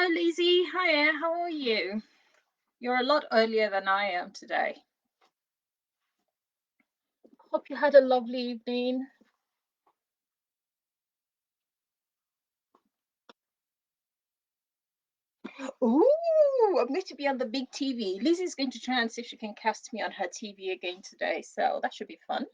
Hello, Lizzie. Hiya, how are you? You're a lot earlier than I am today. Hope you had a lovely evening. Ooh, I'm going to be on the big TV. Lizzie's going to try and see if she can cast me on her TV again today, so that should be fun.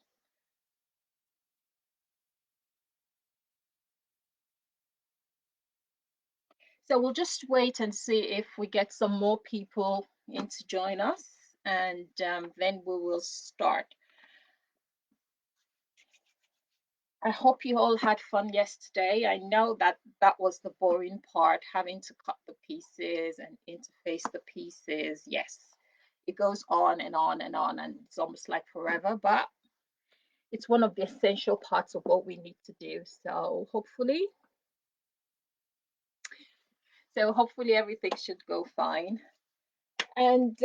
So we'll just wait and see if we get some more people in to join us, and then we will start. I hope you all had fun yesterday. I know that that was the boring part, having to cut the pieces and interface the pieces. Yes, it goes on and on and on, and it's almost like forever, but it's one of the essential parts of what we need to do. So hopefully everything should go fine. And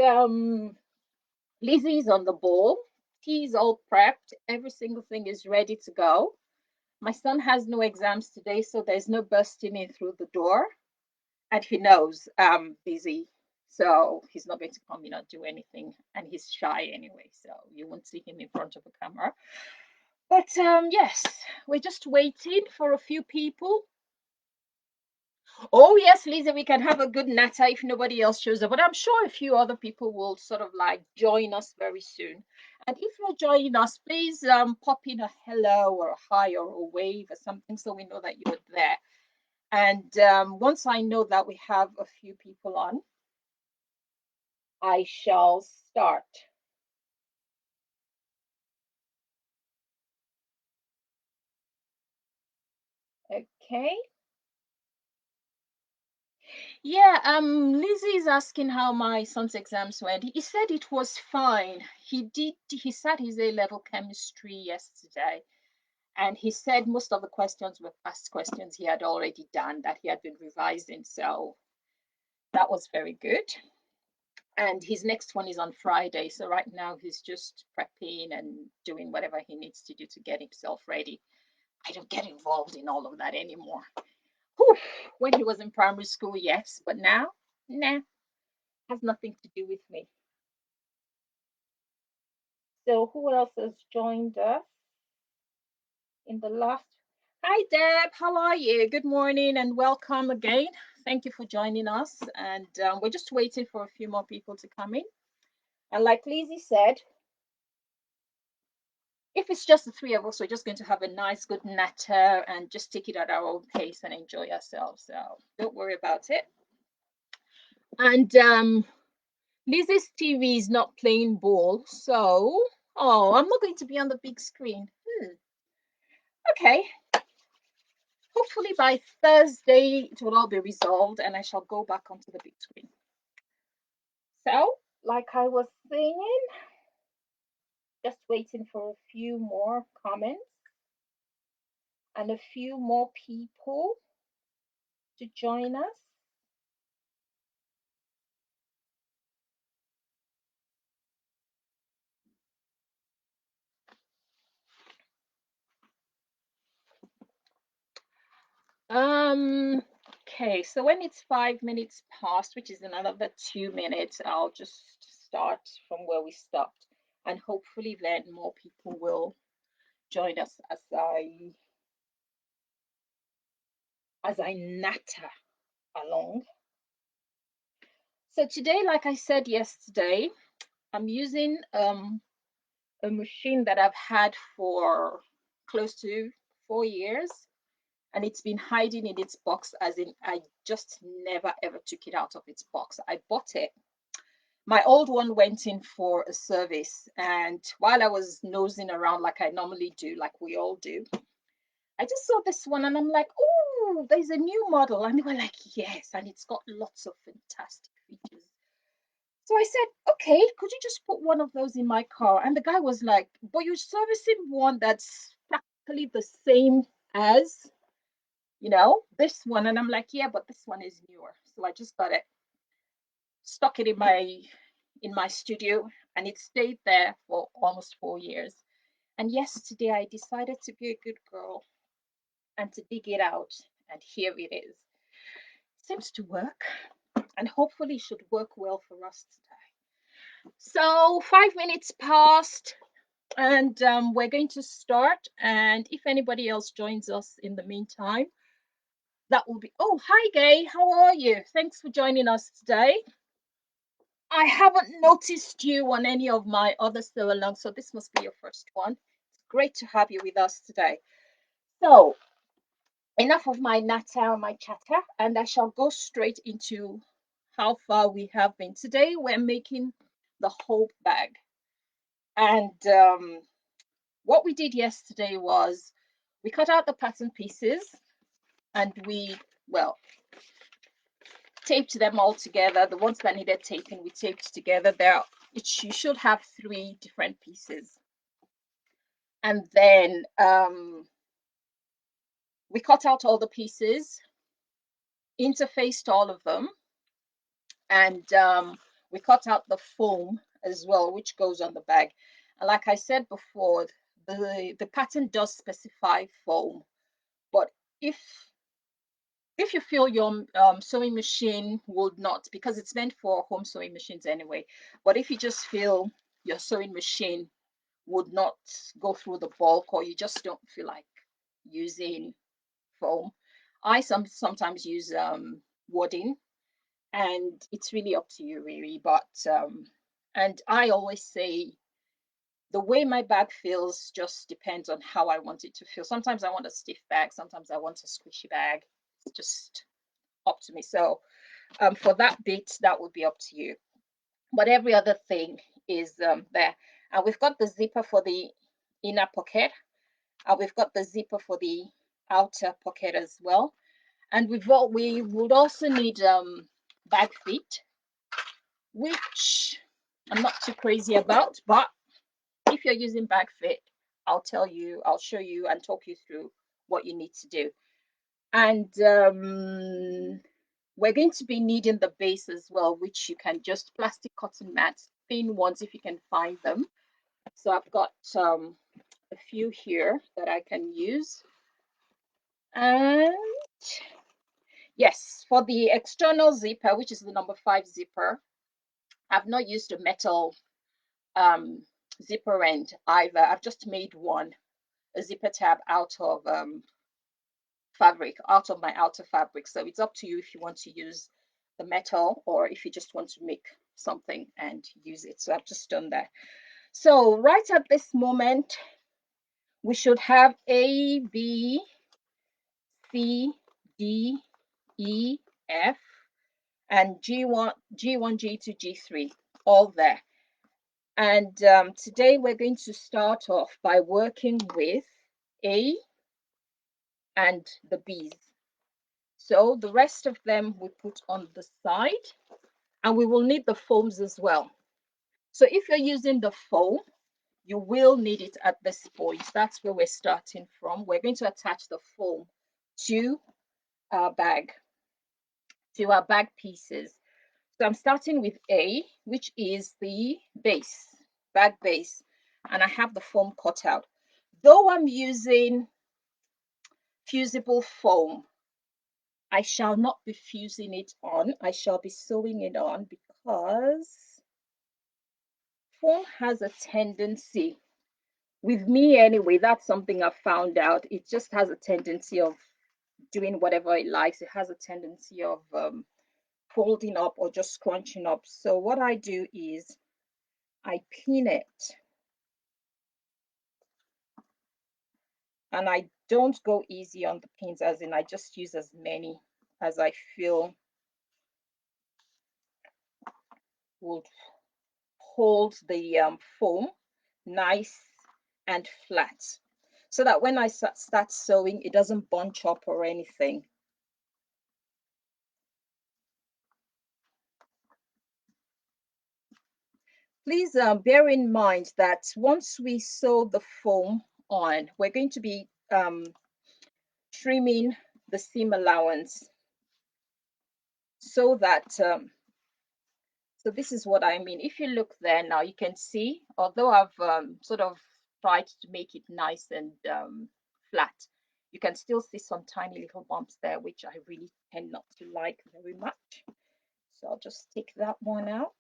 Lizzie's on the ball. Tea's all prepped. Every single thing is ready to go. My son has no exams today, so there's no bursting in through the door. And he knows I'm busy, so he's not going to come in or do anything. And he's shy anyway, so you won't see him in front of a camera. But yes, we're just waiting for a few people. Oh yes, Lisa, we can have a good natter if nobody else shows up. But I'm sure a few other people will sort of like join us very soon. And if you're joining us, please pop in a hello or a hi or a wave or something so we know that you're there. And once I know that we have a few people on, I shall start. Okay. Yeah, Lizzie's asking how my son's exams went. He said it was fine. He sat his A-level chemistry yesterday, and he said most of the questions were past questions he had already done that he had been revising. So that was very good. And his next one is on Friday. So right now he's just prepping and doing whatever he needs to do to get himself ready. I don't get involved in all of that anymore. Whew, when he was in primary school, yes, but now, nah, has nothing to do with me. So who else has joined us in the last? Hi, Deb. How are you? Good morning and welcome again. Thank you for joining us. And we're just waiting for a few more people to come in. And like Lizzie said, if it's just the three of us, we're just going to have a nice, good natter and just take it at our own pace and enjoy ourselves. So don't worry about it. And Lizzie's TV is not playing ball, so I'm not going to be on the big screen. Okay, hopefully by Thursday it will all be resolved and I shall go back onto the big screen. So, like I was saying, just waiting for a few more comments and a few more people to join us. Okay, so when it's 5 minutes past, which is another 2 minutes, I'll just start from where we stopped. And hopefully then more people will join us as I natter along. So today, like I said yesterday, I'm using a machine that I've had for close to 4 years, and it's been hiding in its box, as in I just never ever took it out of its box. I bought it. My old one went in for a service, and while I was nosing around like I normally do, like we all do, I just saw this one and I'm like, oh, there's a new model. And they were like, yes, and it's got lots of fantastic features. So I said, okay, could you just put one of those in my car? And the guy was like, but you're servicing one that's practically the same as, this one. And I'm like, yeah, but this one is newer. So I just got it, stuck it in my studio, and it stayed there for almost 4 years. And yesterday I decided to be a good girl and to dig it out, and here it is. seems to work, and hopefully should work well for us today. So 5 minutes passed, and we're going to start. And if anybody else joins us in the meantime, that will be. Oh, hi, Gay. How are you? Thanks for joining us today. I haven't noticed you on any of my other sew along, so this must be your first one. It's great to have you with us today. So, enough of my natter, my chatter, and I shall go straight into how far we have been. Today, we're making the Hope bag. And what we did yesterday was we cut out the pattern pieces and we, well, taped them all together. The ones that needed taping, we taped together. You should have 3 different pieces. And then we cut out all the pieces, interfaced all of them, and we cut out the foam as well, which goes on the bag. And like I said before, the pattern does specify foam, but if you feel your sewing machine would not, because it's meant for home sewing machines anyway, but if you just feel your sewing machine would not go through the bulk, or you just don't feel like using foam, I sometimes use wadding, and it's really up to you really. But and I always say the way my bag feels just depends on how I want it to feel. Sometimes I want a stiff bag, sometimes I want a squishy bag. It's just up to me. So for that bit, that would be up to you. But every other thing is there. And we've got the zipper for the inner pocket, and we've got the zipper for the outer pocket as well. And we would also need bag feet, which I'm not too crazy about, but if you're using bag fit, I'll show you and talk you through what you need to do. And we're going to be needing the base as well, which you can just plastic cotton mats, thin ones if you can find them. So I've got a few here that I can use. And yes, for the external zipper, which is the number 5 zipper, I've not used a metal zipper end either. I've just made a zipper tab out of fabric, out of my outer fabric. So it's up to you if you want to use the metal or if you just want to make something and use it. So I've just done that. So right at this moment, we should have A, B, C, D, E, F, and G1, G1, G2, G3, all there. And today we're going to start off by working with A and the B's. So the rest of them we put on the side, and we will need the foams as well. So if you're using the foam, you will need it at this point. That's where we're starting from. We're going to attach the foam to our bag, pieces. So I'm starting with A, which is the base, bag base, and I have the foam cut out. Though I'm using fusible foam, I shall not be fusing it on. I shall be sewing it on because foam has a tendency, with me anyway, that's something I've found out. It just has a tendency of doing whatever it likes. It has a tendency of folding up or just scrunching up. So what I do is I pin it, and I don't go easy on the pins, as in I just use as many as I feel would hold the foam nice and flat, so that when I start sewing, it doesn't bunch up or anything. Please bear in mind that once we sew the foam on, we're going to be trimming the seam allowance, so that so this is what I mean. If you look there now, you can see, although I've sort of tried to make it nice and flat, You can still see some tiny little bumps there, which I really tend not to like very much. So I'll just take that one out.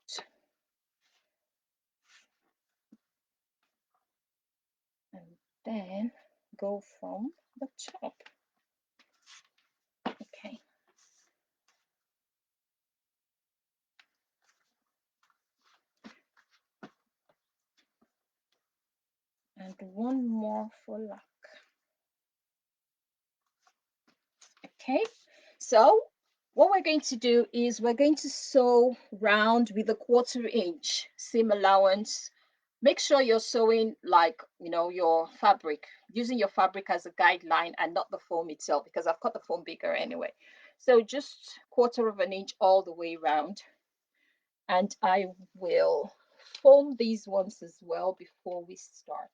And then go from the top. Okay. And one more for luck. Okay, so what we're going to do is we're going to sew round with a 1/4 inch seam allowance. Make sure you're sewing like, you know, your fabric, using your fabric as a guideline and not the foam itself, because I've cut the foam bigger anyway. So just 1/4 inch all the way around. And I will foam these ones as well before we start.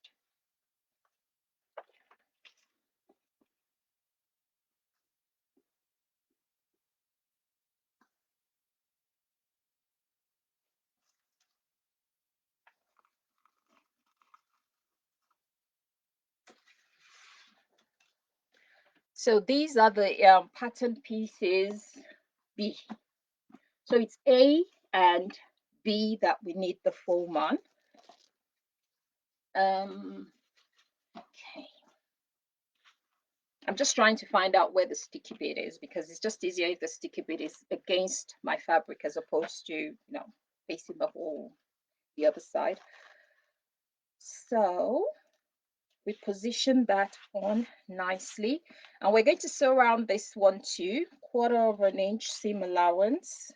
So these are the pattern pieces B. So it's A and B that we need the foam on. Okay. I'm just trying to find out where the sticky bit is, because it's just easier if the sticky bit is against my fabric as opposed to, you know, facing the whole the other side. So we position that on nicely, and we're going to sew around this one too, 1/4 inch seam allowance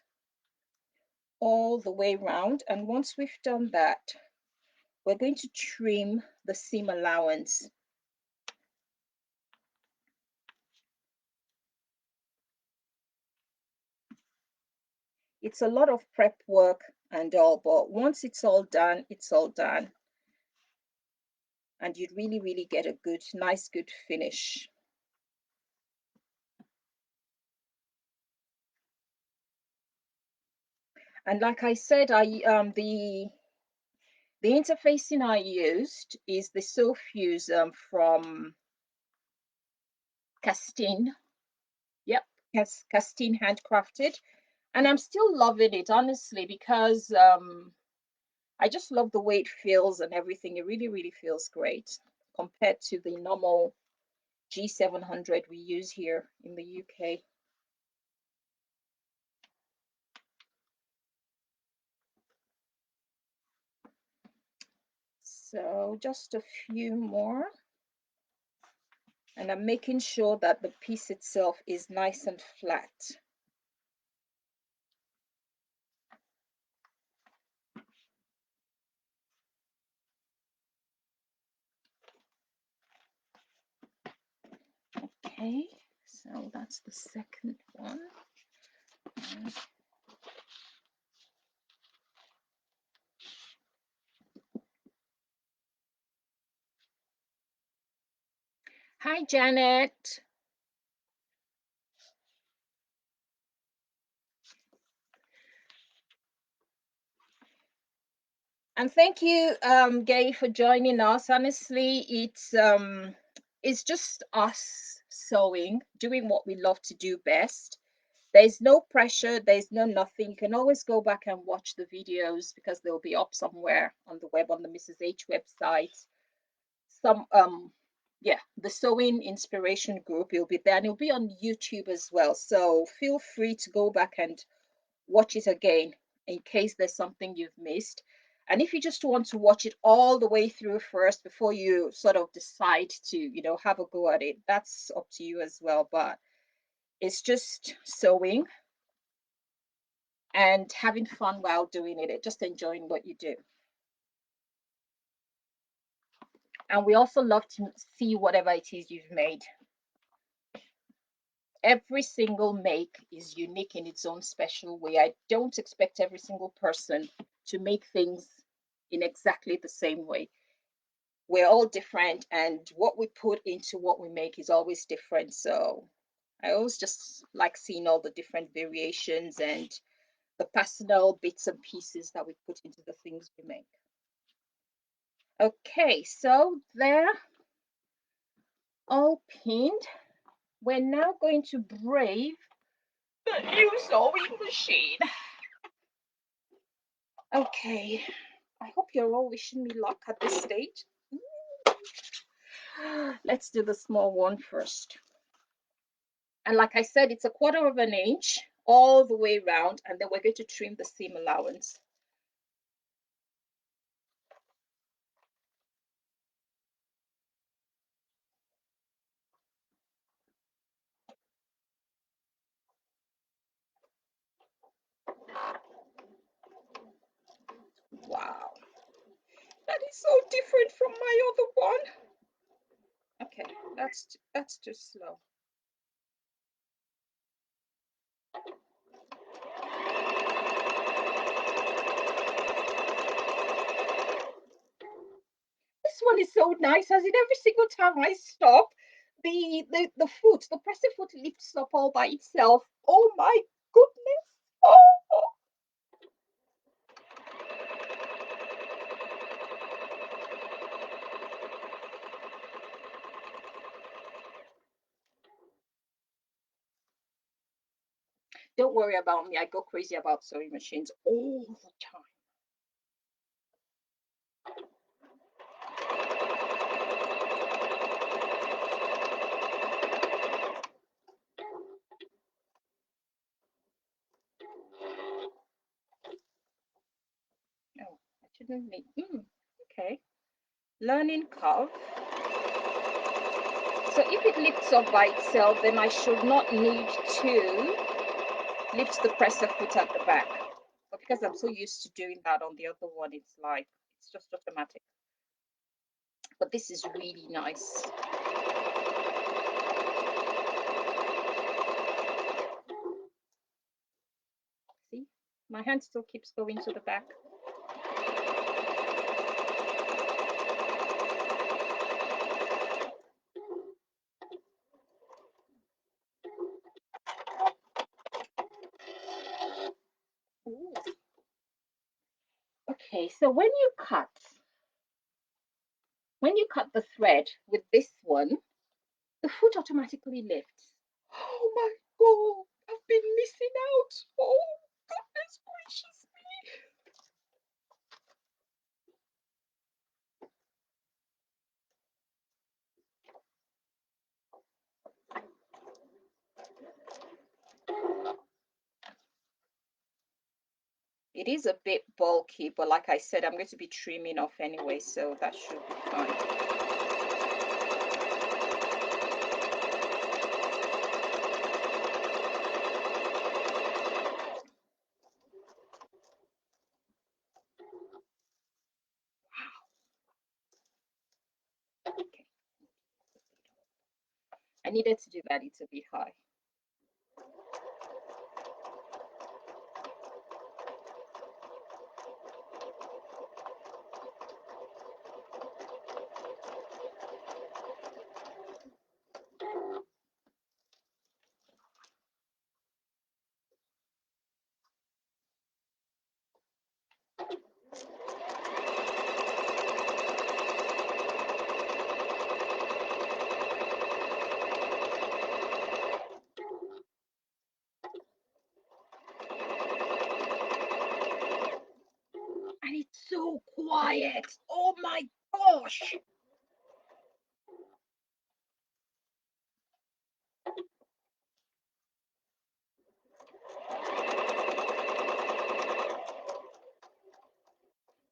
all the way around. And once we've done that, we're going to trim the seam allowance. It's a lot of prep work and all, but once it's all done, it's all done. And you'd really get a good, nice, good finish. And like I said, the interfacing I used is the Sew Fuse from Castine. Yep, Castine handcrafted. And I'm still loving it, honestly, because I just love the way it feels and everything. It really feels great compared to the normal G700 we use here in the UK. So just a few more. And I'm making sure that the piece itself is nice and flat. Okay, so that's the second one. Hi, Janet. And thank you, Gay, for joining us. Honestly, it's just us sewing, doing what we love to do best. There's no pressure, there's no nothing. You can always go back and watch the videos because they'll be up somewhere on the web, on the Mrs. H website. Some yeah, the sewing inspiration group, it'll be there, and it'll be on YouTube as well. So feel free to go back and watch it again in case there's something you've missed. And if you just want to watch it all the way through first before you sort of decide to, you know, have a go at it, that's up to you as well. But it's just sewing and having fun while doing it, just enjoying what you do. And we also love to see whatever it is you've made. Every single make is unique in its own special way. I don't expect every single person to make things in exactly the same way. We're all different, and what we put into what we make is always different. So I always just like seeing all the different variations and the personal bits and pieces that we put into the things we make. Okay, so there all pinned, we're now going to brave the new sewing machine. Okay, I hope you're all wishing me luck at this stage. Let's do the small one first. And like I said, it's 1/4 of an inch all the way around, and then we're going to trim the seam allowance. Wow, that is so different from my other one. Okay, that's too slow. This one is so nice, as in every single time I stop, the foot, the presser foot lifts up all by itself. Oh my goodness. Oh. Don't worry about me. I go crazy about sewing machines all the time. Oh, I shouldn't make. Okay. Learning curve. So if it lifts up by itself, then I should not need to lift the presser foot at the back. But because I'm so used to doing that on the other one, it's like, it's just automatic. But this is really nice. See, my hand still keeps going to the back. Ooh. Okay, so when you cut the thread with this one, the foot automatically lifts. Oh my god, I've been missing out. Oh goodness gracious me. It is a bit bulky, but like I said, I'm going to be trimming off anyway, so that should be fine. Okay. I needed to do that, it's a bit high. And it's so quiet. Oh my gosh.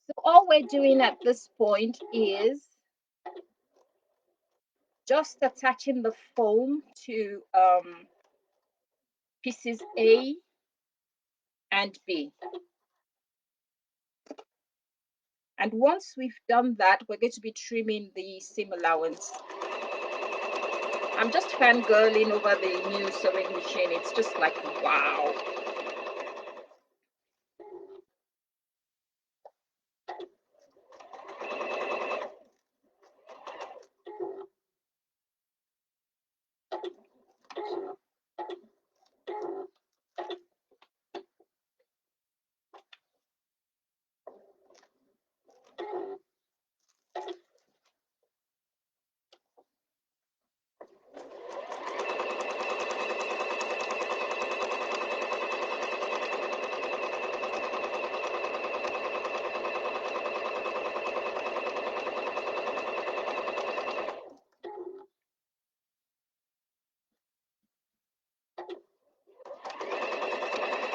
So all we're doing at this point is just attaching the foam to pieces A and B. And once we've done that, we're going to be trimming the seam allowance. I'm just fangirling over the new sewing machine. It's just like, wow.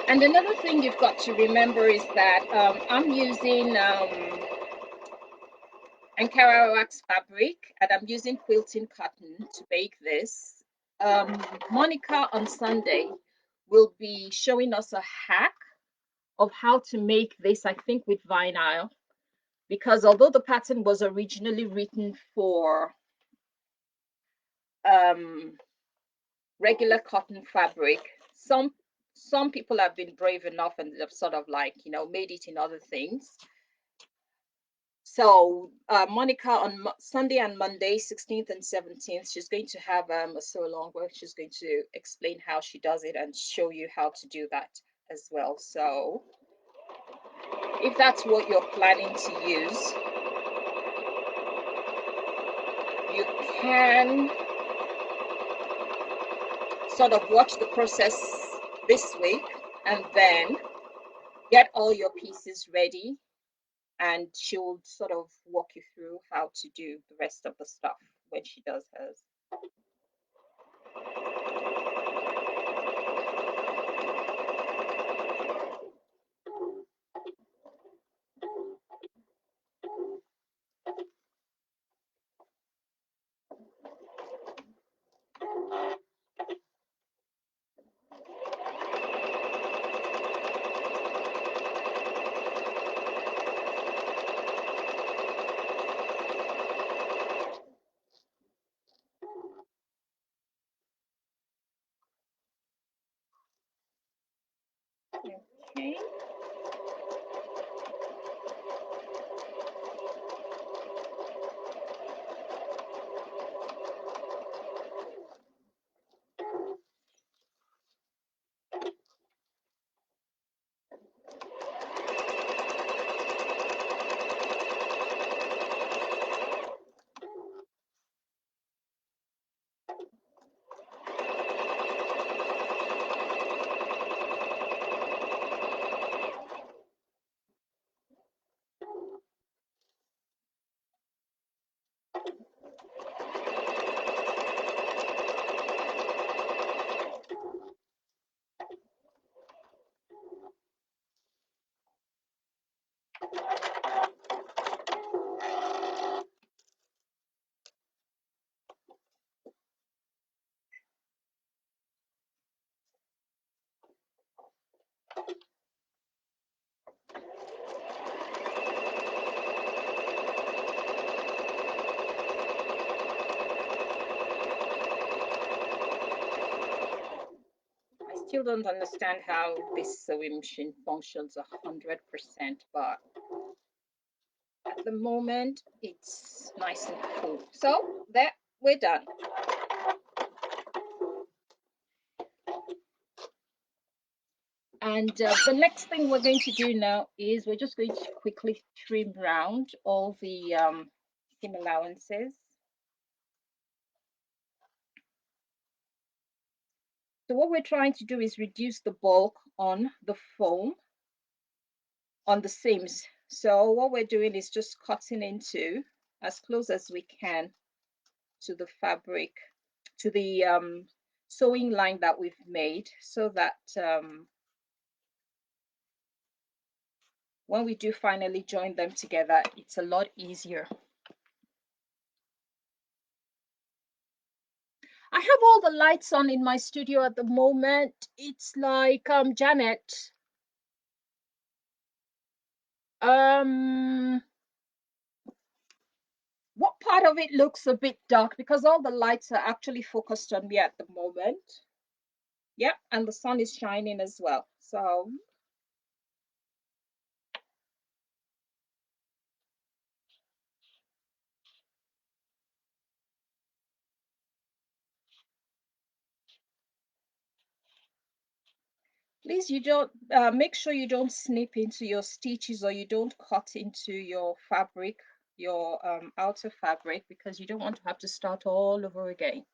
And another thing you've got to remember is that I'm using Ankara wax fabric, and I'm using quilting cotton to bake this. Monica on Sunday will be showing us a hack of how to make this, I think, with vinyl, because although the pattern was originally written for regular cotton fabric, some people have been brave enough and they've sort of like, you know, made it in other things. So Monica on Sunday and Monday, 16th and 17th, she's going to have a sew along where she's going to explain how she does it and show you how to do that as well. So if that's what you're planning to use, you can sort of watch the process this week and then get all your pieces ready, and she'll sort of walk you through how to do the rest of the stuff when she does hers. Okay. I still don't understand how this sewing machine functions 100%, but at the moment it's nice and cool. So there, we're done. And the next thing we're going to do now is we're just going to quickly trim round all the seam allowances. So what we're trying to do is reduce the bulk on the foam on the seams. So what we're doing is just cutting into as close as we can to the fabric, to the sewing line that we've made, so that when we do finally join them together, it's a lot easier. I have all the lights on in my studio at the moment. It's like Janet. What part of it looks a bit dark? Because all the lights are actually focused on me at the moment. Yep, and the sun is shining as well. So please, you don't make sure you don't snip into your stitches, or you don't cut into your fabric, your outer fabric, because you don't want to have to start all over again.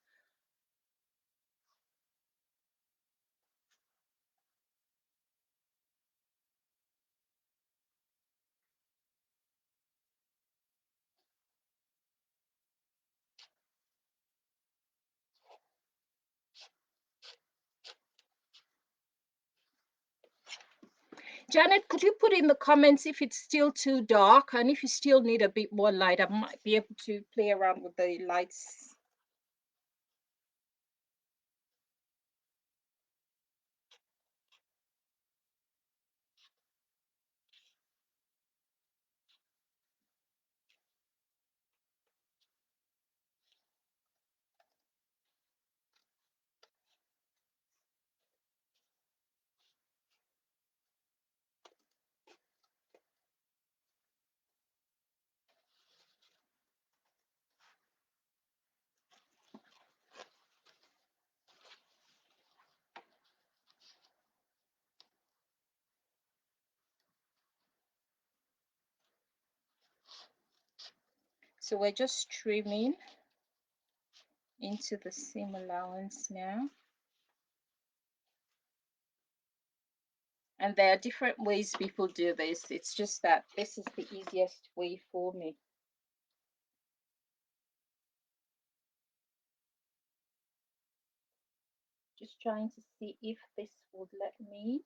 Janet, could you put in the comments if it's still too dark, and if you still need a bit more light, I might be able to play around with the lights. So we're just trimming into the seam allowance now. And there are different ways people do this. It's just that this is the easiest way for me. Just trying to see if this would let me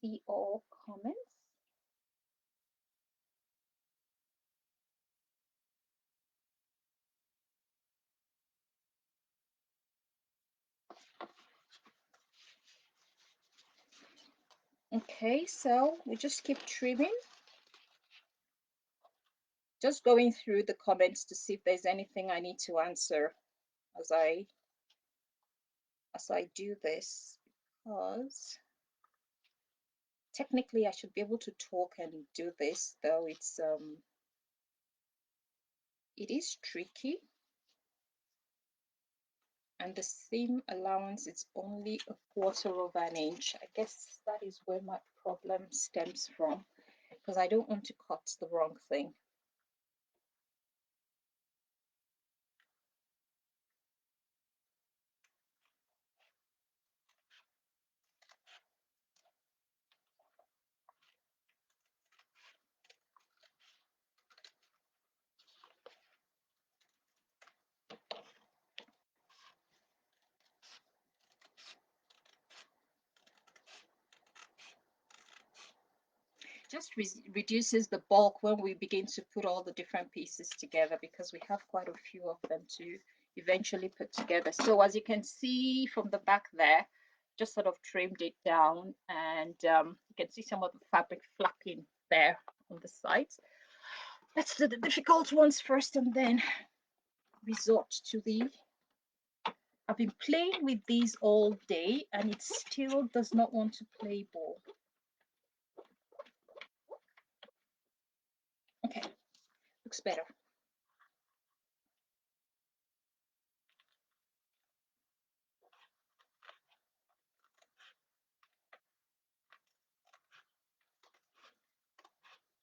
see all comments. Okay, so we just keep trimming. Just going through the comments to see if there's anything I need to answer as I do this, because technically I should be able to talk and do this, though it is tricky. And the seam allowance is only 1/4 of an inch. I guess that is where my problem stems from, because I don't want to cut the wrong thing. Just reduces the bulk when we begin to put all the different pieces together, because we have quite a few of them to eventually put together. So as you can see from the back there, just sort of trimmed it down, and you can see some of the fabric flapping there on the sides. Let's do the difficult ones first and then resort to the... I've been playing with these all day and it still does not want to play ball. Okay, looks better.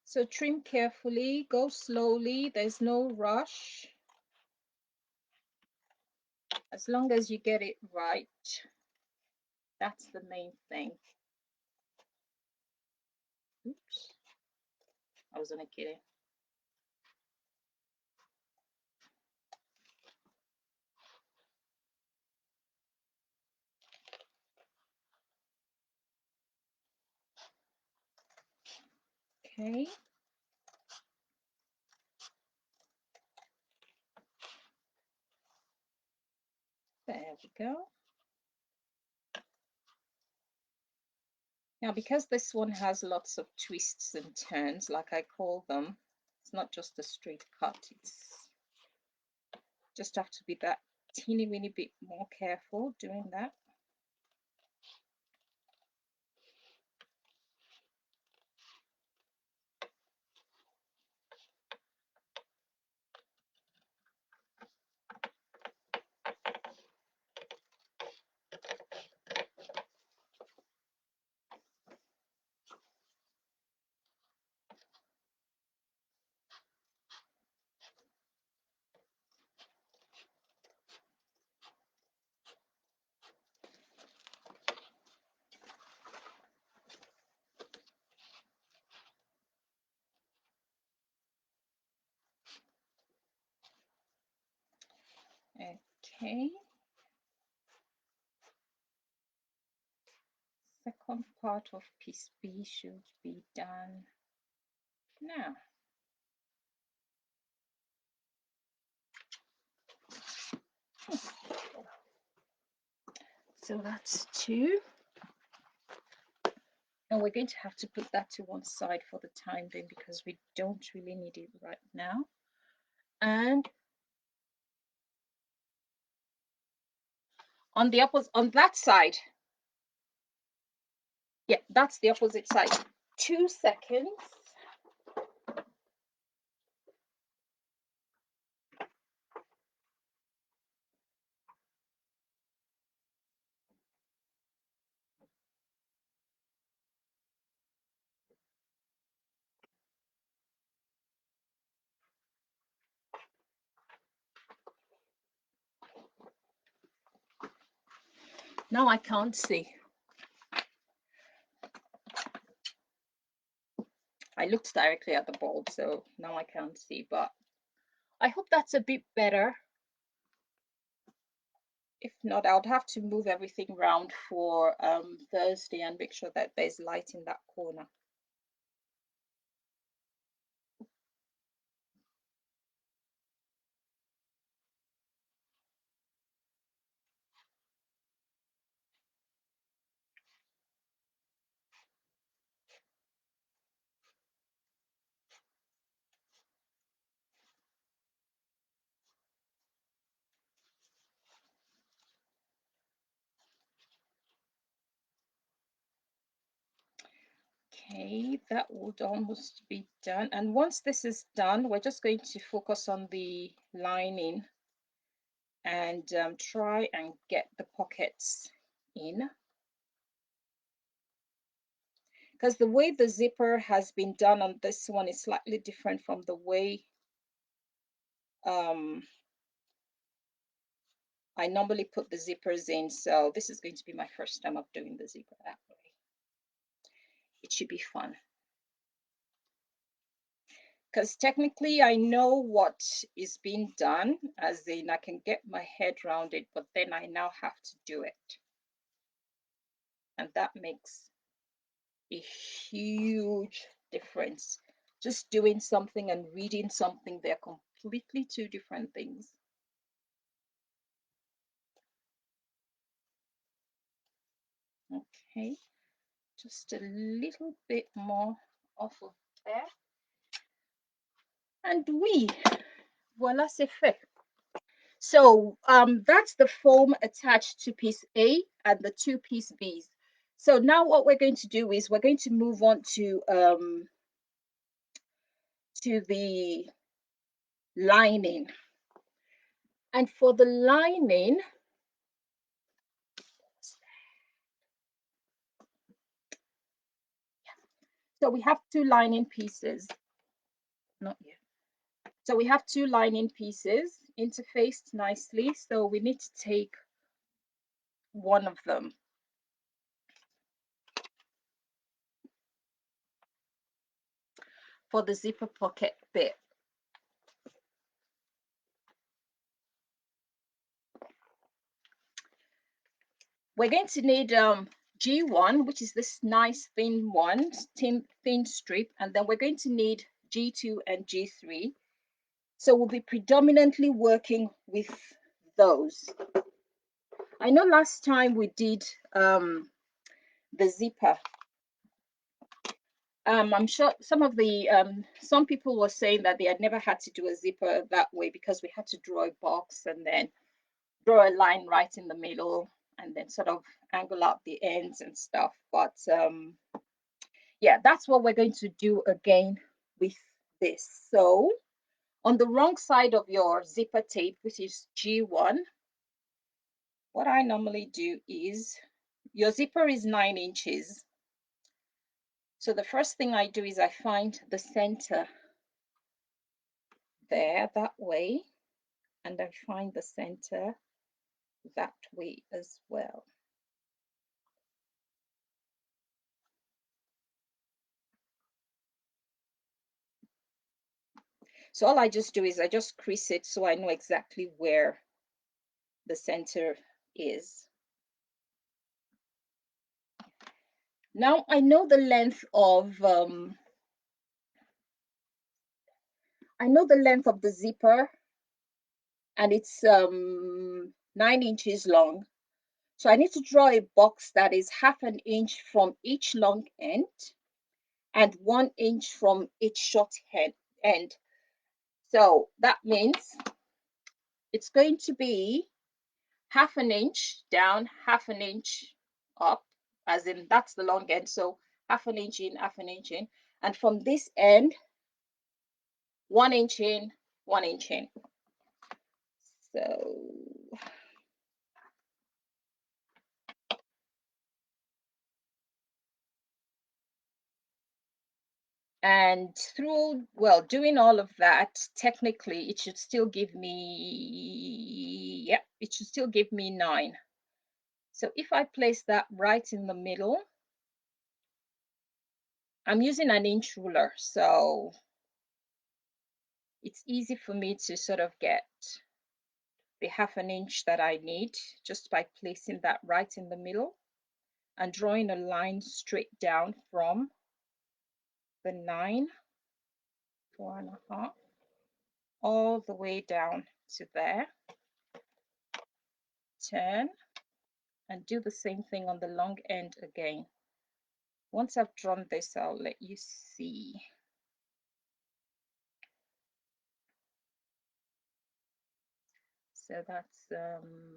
So trim carefully, go slowly, there's no rush. As long as you get it right, that's the main thing. Oops, I was only kidding. Okay. There we go. Now, because this one has lots of twists and turns, like I call them, it's not just a straight cut. It's just have to be that teeny weeny bit more careful doing that. Okay. second part of piece B should be done now. So that's 2. And we're going to have to put that to one side for the time being because we don't really need it right now. And on the opposite, on that side, yeah, that's the opposite side. 2 seconds. Now I can't see. I looked directly at the bulb, so now I can't see, but I hope that's a bit better. If not, I would have to move everything around for Thursday and make sure that there's light in that corner. Okay, that would almost be done. And once this is done, we're just going to focus on the lining and try and get the pockets in. Because the way the zipper has been done on this one is slightly different from the way I normally put the zippers in. So this is going to be my first time of doing the zipper that way. It should be fun. Because technically I know what is being done, as in I can get my head around it, but then I now have to do it. And that makes a huge difference. Just doing something and reading something, they're completely 2 different things. Okay, just a little bit more off of there. And voila, c'est fait. So that's the foam attached to piece A and the 2 piece Bs. So now what we're going to do is we're going to move on to the lining. And for the lining, so we have 2 lining pieces. Not yet. So we have 2 lining pieces interfaced nicely. So we need to take one of them. For the zipper pocket bit. We're going to need G1, which is this nice thin one, thin strip, and then we're going to need G2 and G3. So we'll be predominantly working with those. I know last time we did the zipper. I'm sure some people were saying that they had never had to do a zipper that way because we had to draw a box and then draw a line right in the middle and then sort of angle out the ends and stuff. But yeah, that's what we're going to do again with this. So on the wrong side of your zipper tape, which is G1, what I normally do is, your zipper is 9 inches. So the first thing I do is I find the center there, that way, and I find the center that way as well. So all I just do is I just crease it so I know exactly where the center is. Now I know the length of the zipper, and it's 9 inches long. So I need to draw a box that is half an inch from each long end and 1 inch from each short end. So that means it's going to be half an inch down, half an inch up, as in that's the long end. So half an inch in, half an inch in. And from this end, 1 inch in, 1 inch in. So, and through, well, doing all of that, technically it should still give me, yeah, it should still give me 9. So if I place that right in the middle, I'm using an inch ruler, so it's easy for me to sort of get the half an inch that I need just by placing that right in the middle and drawing a line straight down from the 9, 4.5, all the way down to there. Turn and do the same thing on the long end again. Once I've drawn this, I'll let you see. So that's 4.5.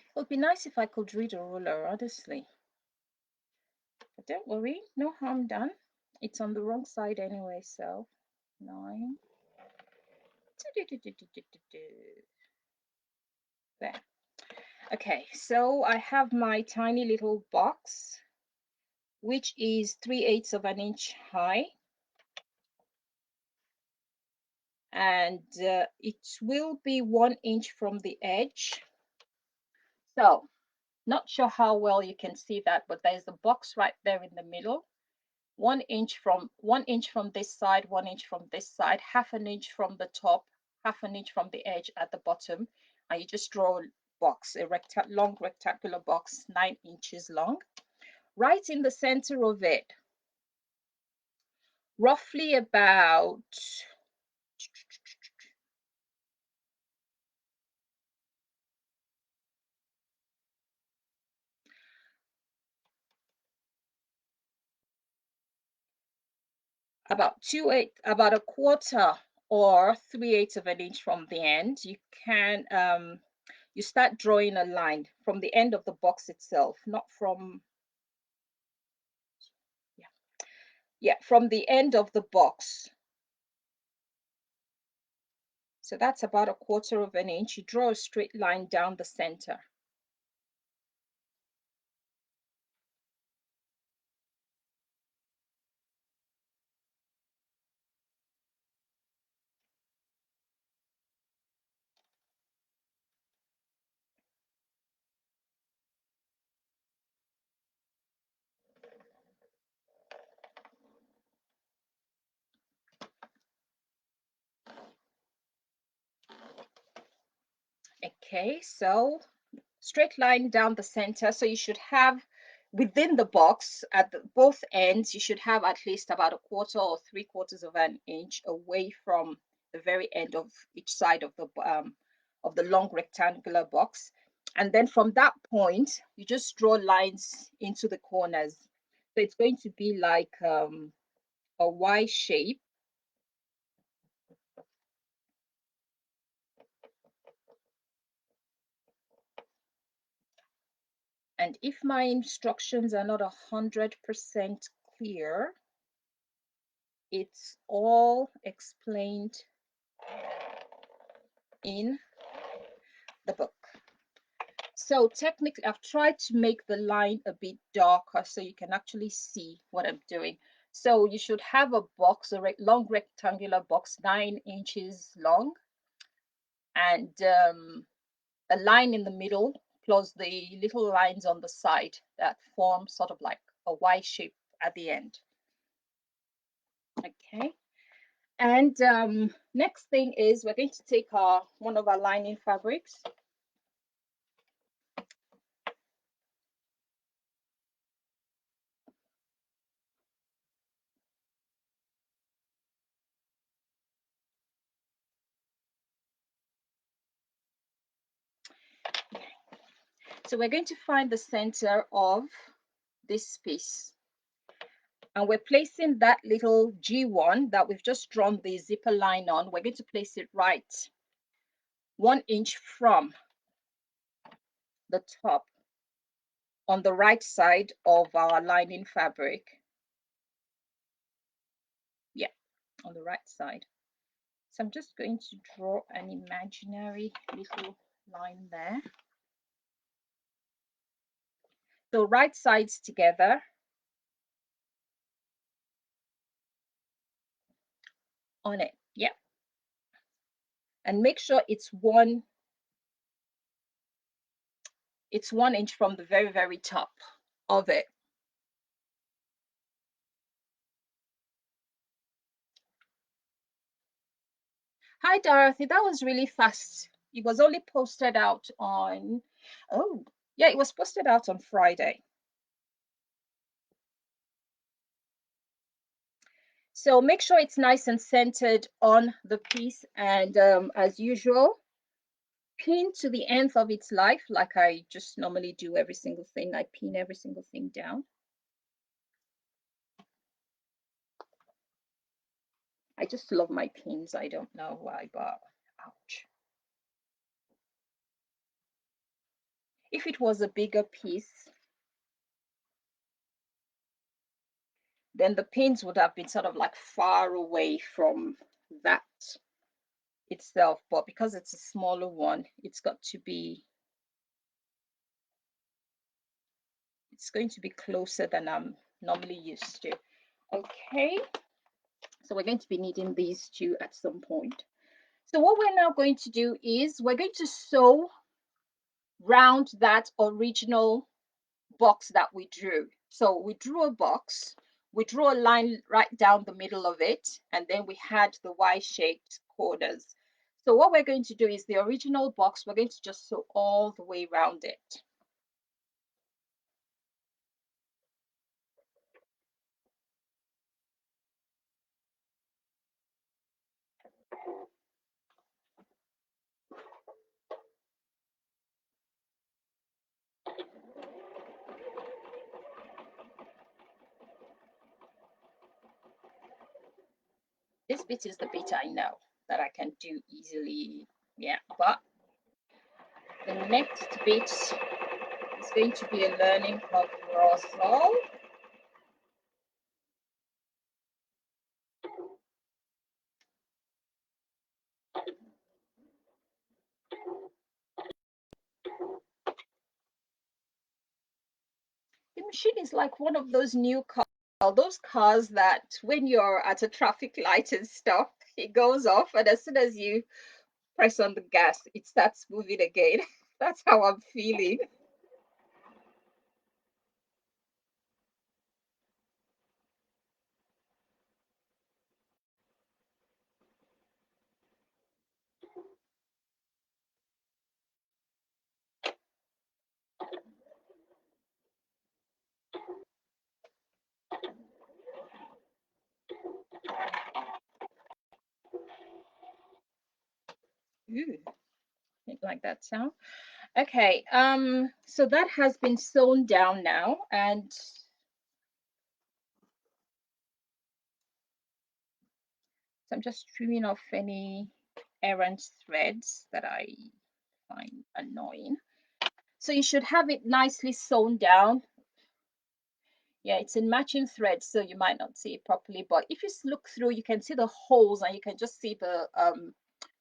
It would be nice if I could read a ruler, honestly. But don't worry, no harm done. It's on the wrong side anyway, so 9. There. Okay, so I have my tiny little box, which is 3/8 of an inch high. And it will be 1 inch from the edge. So not sure how well you can see that, but there's a box right there in the middle. 1 inch from this side, 1 inch from this side, half an inch from the top, half an inch from the edge at the bottom, and you just draw a box, a long rectangular box, 9 inches long. Right in the center of it, roughly about about a quarter or 3/8 of an inch from the end, you can you start drawing a line from the end of the box itself, not from, from the end of the box. So that's about a quarter of an inch. You draw a straight line down the center. Okay, so straight line down the center. So you should have within the box at both ends, you should have at least about a quarter or 3/4 of an inch away from the very end of each side of the long rectangular box. And then from that point, you just draw lines into the corners. So it's going to be like a Y shape. And if my instructions are not 100% clear, it's all explained in the book. So technically, I've tried to make the line a bit darker so you can actually see what I'm doing. So you should have a box, a long rectangular box, 9 inches long, and a line in the middle, plus the little lines on the side that form sort of like a Y shape at the end. Okay. And next thing is we're going to take our one of our lining fabrics. So we're going to find the center of this piece, and we're placing that little G1 that we've just drawn the zipper line on. We're going to place it right 1 inch from the top on the right side of our lining fabric. Yeah, on the right side. So I'm just going to draw an imaginary little line there. So right sides together on it. Yeah. And make sure it's 1 inch from the very, very top of it. Hi, Dorothy. That was really fast. It was only posted out on, oh, yeah, it was posted out on Friday. So make sure it's nice and centered on the piece. And as usual, pin to the end of its life, like I just normally do every single thing. I pin every single thing down. I just love my pins. I don't know why, but ouch. If it was a bigger piece, then the pins would have been sort of like far away from that itself. But because it's a smaller one, it's got to be, it's going to be closer than I'm normally used to. Okay, so we're going to be needing these two at some point. So what we're now going to do is we're going to sew round that original box that we drew. So we drew a box, we drew a line right down the middle of it, and then we had the Y-shaped corners. So what we're going to do is the original box, we're going to just sew all the way around it. This bit is the bit I know that I can do easily. Yeah, but the next bit is going to be a learning curve for us all. The machine is like one of those new cars, those cars that when you're at a traffic light and stuff, it goes off, and as soon as you press on the gas, it starts moving again. That's how I'm feeling. Ooh, like that sound. Okay, so that has been sewn down now, and so I'm just trimming off any errant threads that I find annoying. So you should have it nicely sewn down. Yeah, it's in matching threads, so you might not see it properly, but if you look through, you can see the holes and you can just see the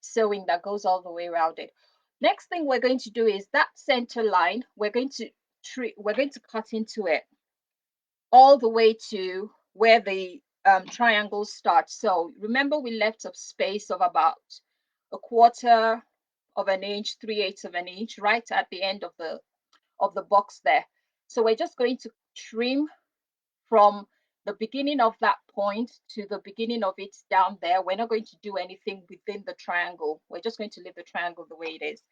sewing that goes all the way around it. Next thing we're going to do is that center line, we're going to cut into it all the way to where the triangles start. So remember, we left a space of about a quarter of an inch, 3/8 of an inch, right at the end of the box there. So we're just going to trim from the beginning of that point to the beginning of it down there. We're not going to do anything within the triangle. We're just going to leave the triangle the way it is.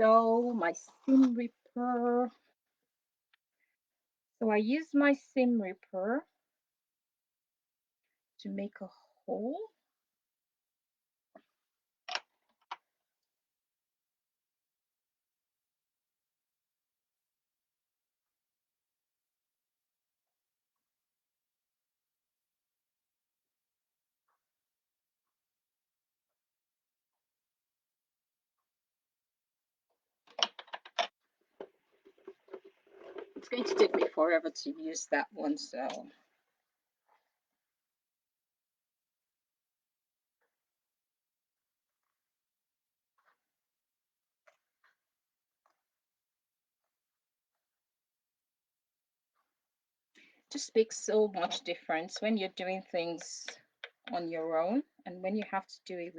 So my seam ripper. So I use my seam ripper to make a hole. It's going to take me forever to use that one, so just makes so much difference when you're doing things on your own and when you have to do it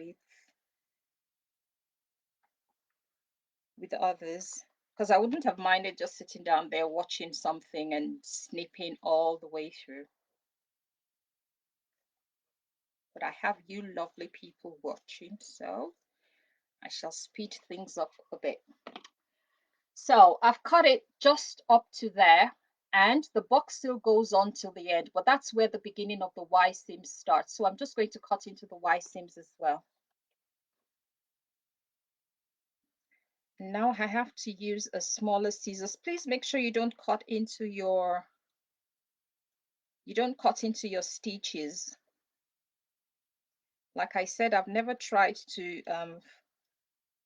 with others, because I wouldn't have minded just sitting down there watching something and snipping all the way through. But I have you lovely people watching, so I shall speed things up a bit. So I've cut it just up to there, and the box still goes on till the end, but that's where the beginning of the Y seam starts. So I'm just going to cut into the Y seams as well. Now I have to use a smaller scissors. Please make sure you don't cut into your stitches. Like I said, I've never tried to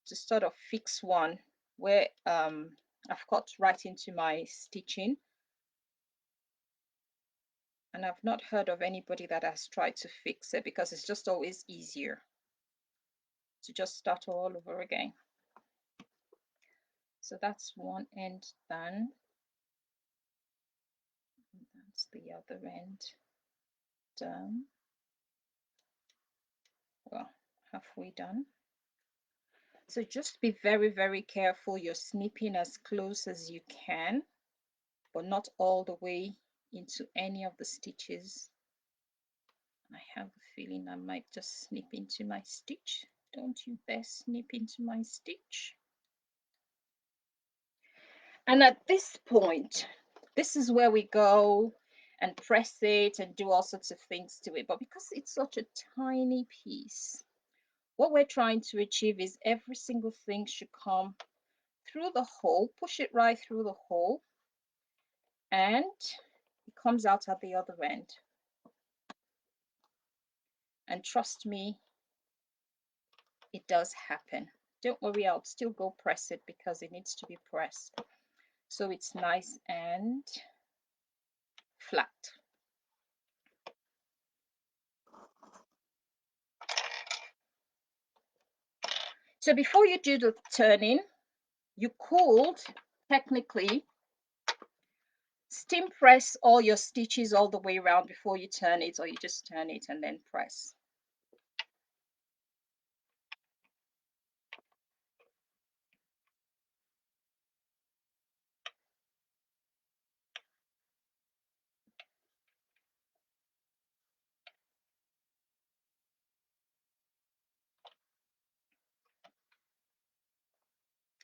sort of fix one where I've cut right into my stitching, and I've not heard of anybody that has tried to fix it, because it's just always easier to just start all over again. So that's one end done. That's the other end done. Well, halfway done. So just be very, very careful. You're snipping as close as you can, but not all the way into any of the stitches. I have a feeling I might just snip into my stitch. Don't you dare snip into my stitch. And at this point, this is where we go and press it and do all sorts of things to it. But because it's such a tiny piece, what we're trying to achieve is every single thing should come through the hole, push it right through the hole, and it comes out at the other end. And trust me, it does happen. Don't worry, I'll still go press it because it needs to be pressed so it's nice and flat. So before you do the turning, you could technically steam press all your stitches all the way around before you turn it, or you just turn it and then press.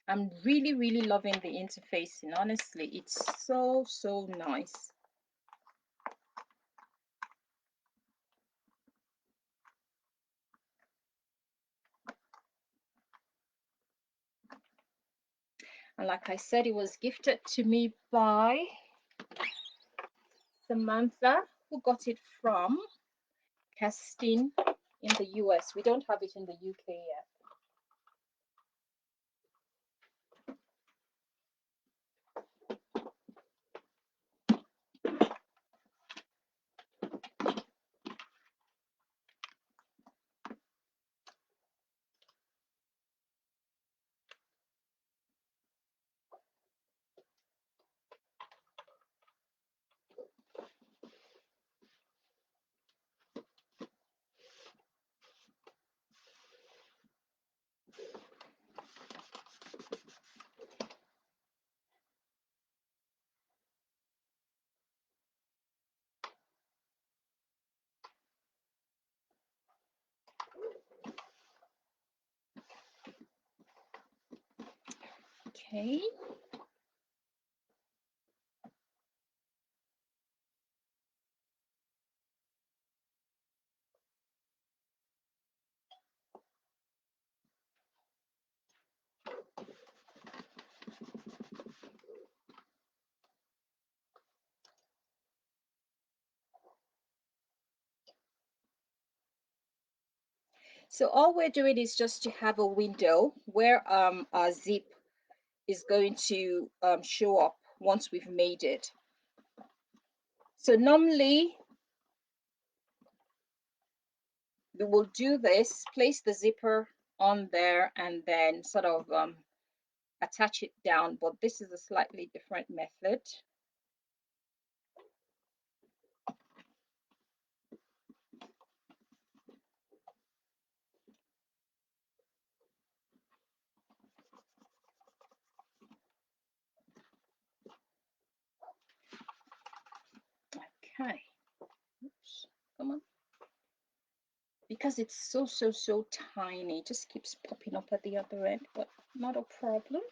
I'm really, really loving the interfacing. Honestly, it's so, so nice. And like I said, it was gifted to me by Samantha, who got it from Casting in the US. We don't have it in the UK yet. Okay. So all we're doing is just to have a window where our zip is going to show up once we've made it. So normally we will do this, place the zipper on there and then sort of attach it down, but this is a slightly different method. Okay. Oops. Come on. Because it's so tiny, it just keeps popping up at the other end, but not a problem.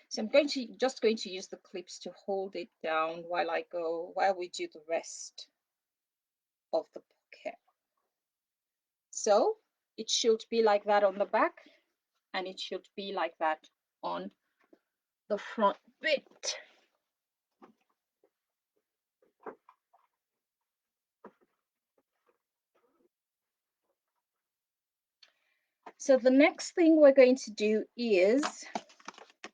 So I'm just going to use the clips to hold it down while we do the rest of the pocket. So it should be like that on the back, and it should be like that on the front bit. So the next thing we're going to do is,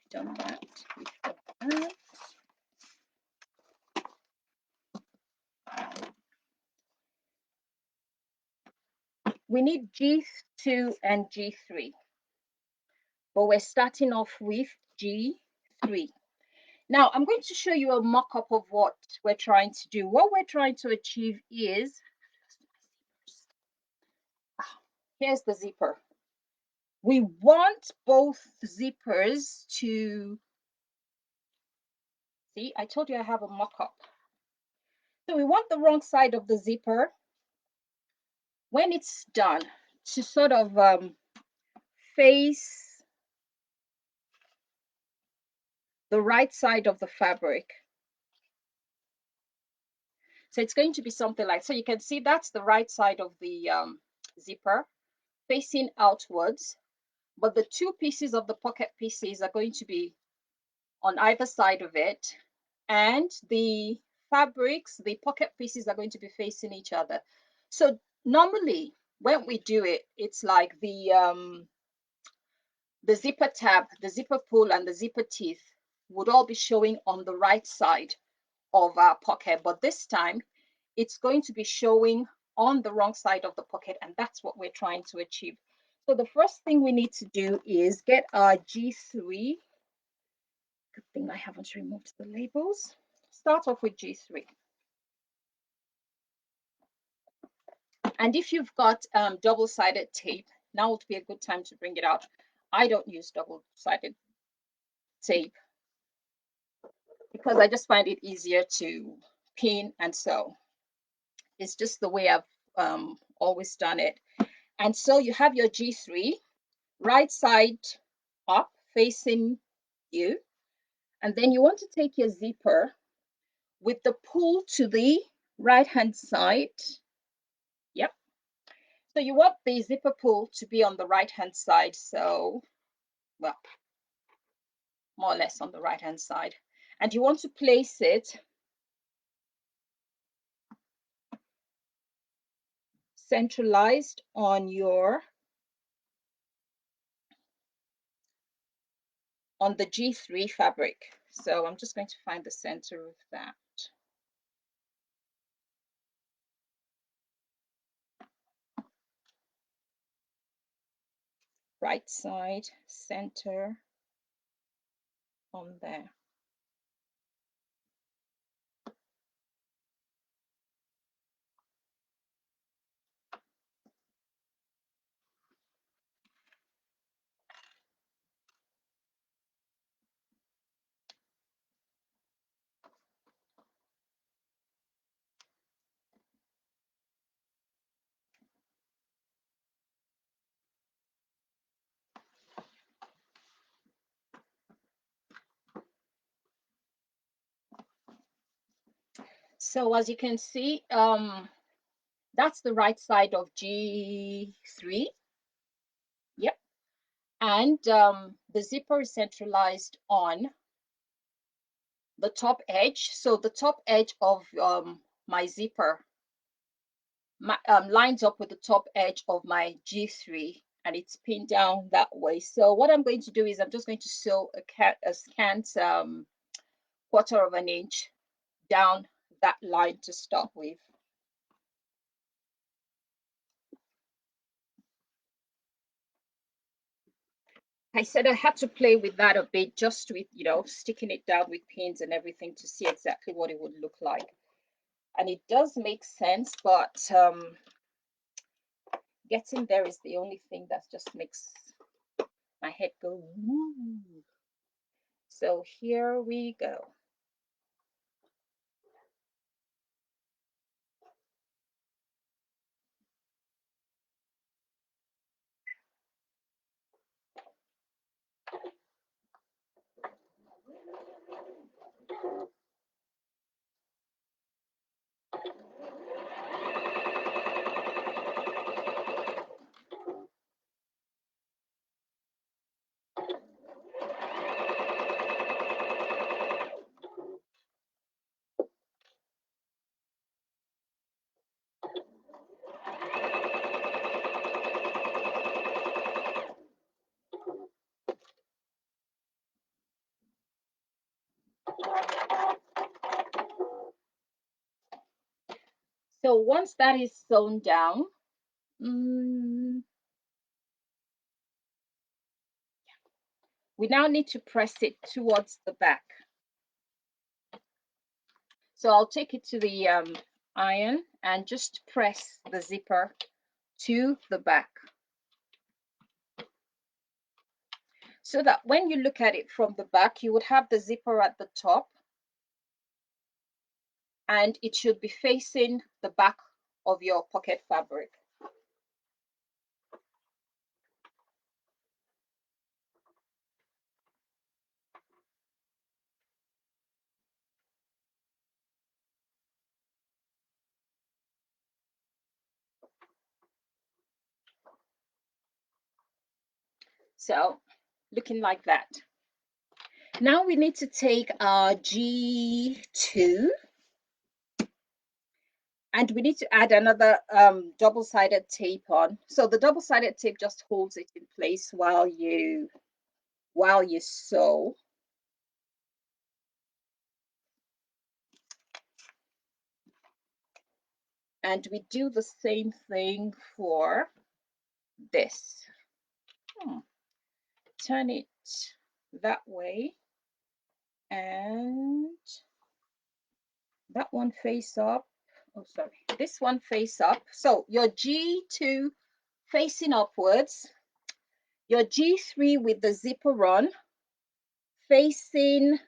done that, we've got that. We need G2 and G3, but we're starting off with G3. Now I'm going to show you a mock-up of what we're trying to do. What we're trying to achieve is, here's the zipper. We want both zippers to, see, I told you I have a mock-up. So we want the wrong side of the zipper, when it's done, to sort of face the right side of the fabric. So it's going to be something like, so you can see that's the right side of the zipper facing outwards, but the two pieces of the pocket pieces are going to be on either side of it, and the fabrics, the pocket pieces, are going to be facing each other. So normally when we do it, it's like the zipper tab, the zipper pull, and the zipper teeth would all be showing on the right side of our pocket, but this time it's going to be showing on the wrong side of the pocket, and that's what we're trying to achieve. So the first thing we need to do is get our G3. Good thing I haven't removed the labels. Start off with G3. And if you've got double-sided tape, now would be a good time to bring it out. I don't use double-sided tape because I just find it easier to pin and sew. It's just the way I've always done it. And so you have your G3, right side up, facing you. And then you want to take your zipper with the pull to the right-hand side. Yep. So you want the zipper pull to be on the right-hand side. So, well, more or less on the right-hand side. And you want to place it centralized on the G3 fabric. So I'm just going to find the center of that. Right side, center on there. So as you can see, that's the right side of G3. Yep. And the zipper is centralized on the top edge. So the top edge of my zipper lines up with the top edge of my G3, and it's pinned down that way. So what I'm going to do is I'm just going to sew a scant quarter of an inch down that line to start with. I said I had to play with that a bit, just with, sticking it down with pins and everything to see exactly what it would look like. And it does make sense, but getting there is the only thing that just makes my head go woo. So here we go. So once that is sewn down, we now need to press it towards the back. So I'll take it to the iron and just press the zipper to the back, so that when you look at it from the back, you would have the zipper at the top, and it should be facing the back of your pocket fabric. So looking like that. Now we need to take our G2 and we need to add another double-sided tape on. So the double-sided tape just holds it in place while you sew. And we do the same thing for this. Turn it that way, and that one face up. Oh, sorry, this one face up. So your G2 facing upwards, your G3 with the zipper on facing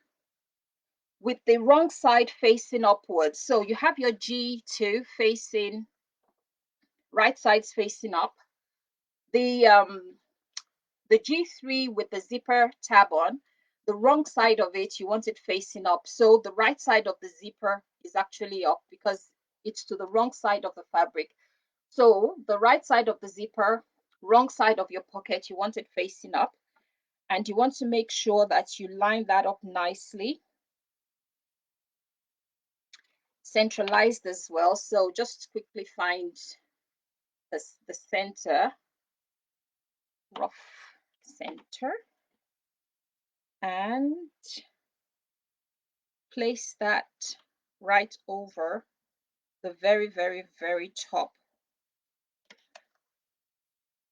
with the wrong side facing upwards. So you have your G2 facing, right sides facing up, the G3 with the zipper tab on, the wrong side of it, you want it facing up. So the right side of the zipper is actually up because it's to the wrong side of the fabric. So the right side of the zipper, wrong side of your pocket, you want it facing up. And you want to make sure that you line that up nicely. Centralized as well. So just quickly find the center, rough center, and place that right over the very, very, very top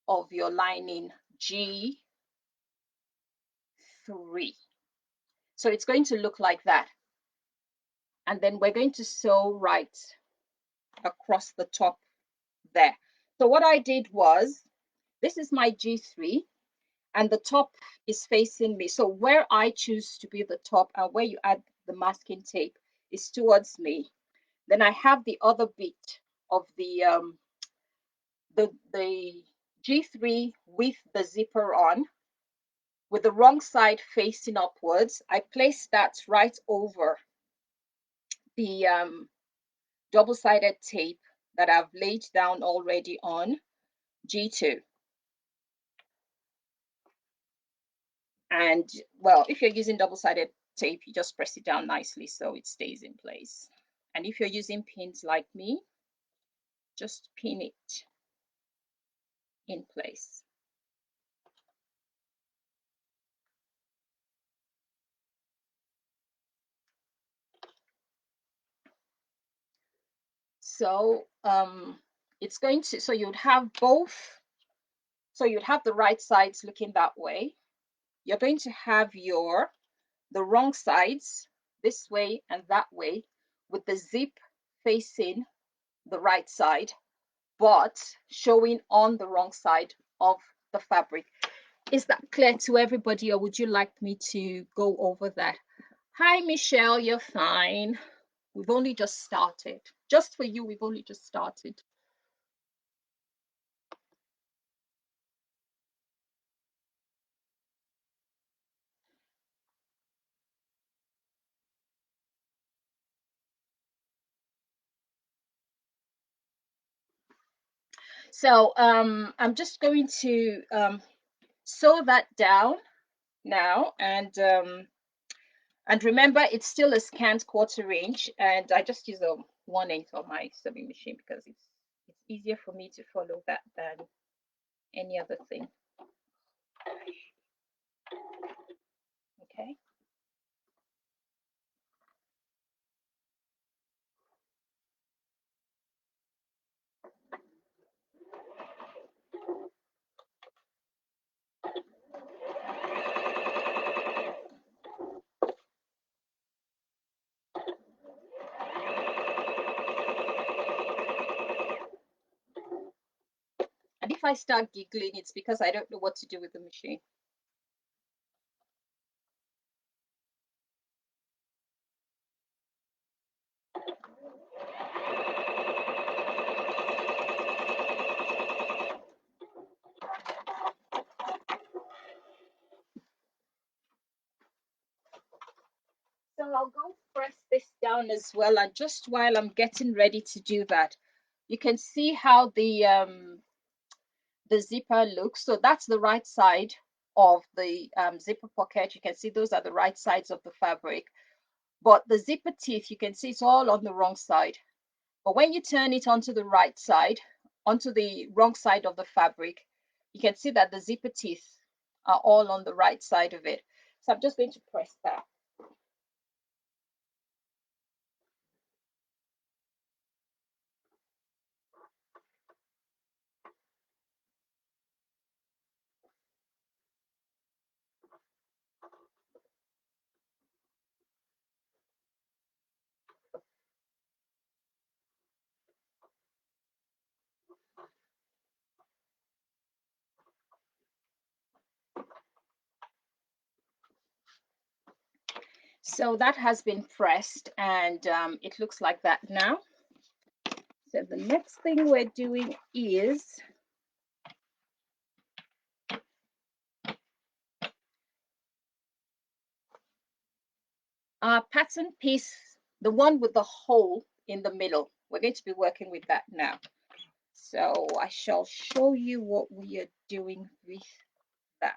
of your lining G3. So it's going to look like that. And then we're going to sew right across the top there. So what I did was, this is my G3 and the top is facing me. So where I choose to be the top and where you add the masking tape is towards me. Then I have the other bit of the G3 with the zipper on, with the wrong side facing upwards. I place that right over the double-sided tape that I've laid down already on G2. And well, if you're using double-sided tape, you just press it down nicely so it stays in place. And if you're using pins like me, just pin it in place. So it's going to, so you'd have both, so you'd have the right sides looking that way. You're going to have the wrong sides this way and that way, with the zip facing the right side but showing on the wrong side of the fabric. Is that clear to everybody, or would you like me to go over that? Hi Michelle, you're fine. We've only just started. Just for you, we've only just started. So I'm just going to sew that down now, and remember it's still a scant quarter inch, and I just use a 1/8 on my sewing machine because it's easier for me to follow that than any other thing. Okay. And if I start giggling, it's because I don't know what to do with the machine. So I'll go press this down as well. And just while I'm getting ready to do that, you can see how the zipper looks. So that's the right side of the zipper pocket. You can see those are the right sides of the fabric. But the zipper teeth, you can see it's all on the wrong side. But when you turn it onto the right side, onto the wrong side of the fabric, you can see that the zipper teeth are all on the right side of it. So I'm just going to press that. So that has been pressed, and it looks like that now. So the next thing we're doing is our pattern piece, the one with the hole in the middle. We're going to be working with that now. So I shall show you what we are doing with that.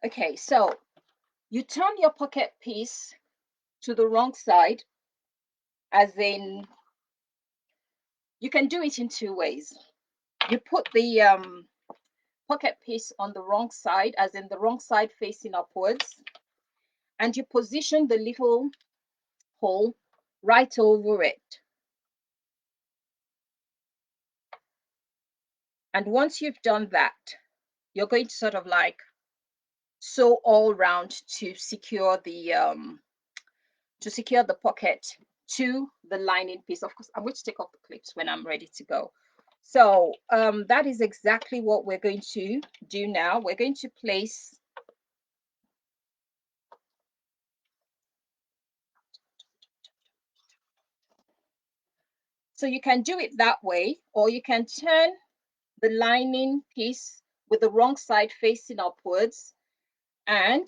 Okay, so you turn your pocket piece to the wrong side, as in, you can do it in two ways. You put the pocket piece on the wrong side, as in the wrong side facing upwards, and you position the little hole right over it. And once you've done that, you're going to sort of like sew all round to secure the pocket to the lining piece. Of course, I'm going to take off the clips when I'm ready to go. So that is exactly what we're going to do now. We're going to place so you can do it that way, or you can turn the lining piece with the wrong side facing upwards, and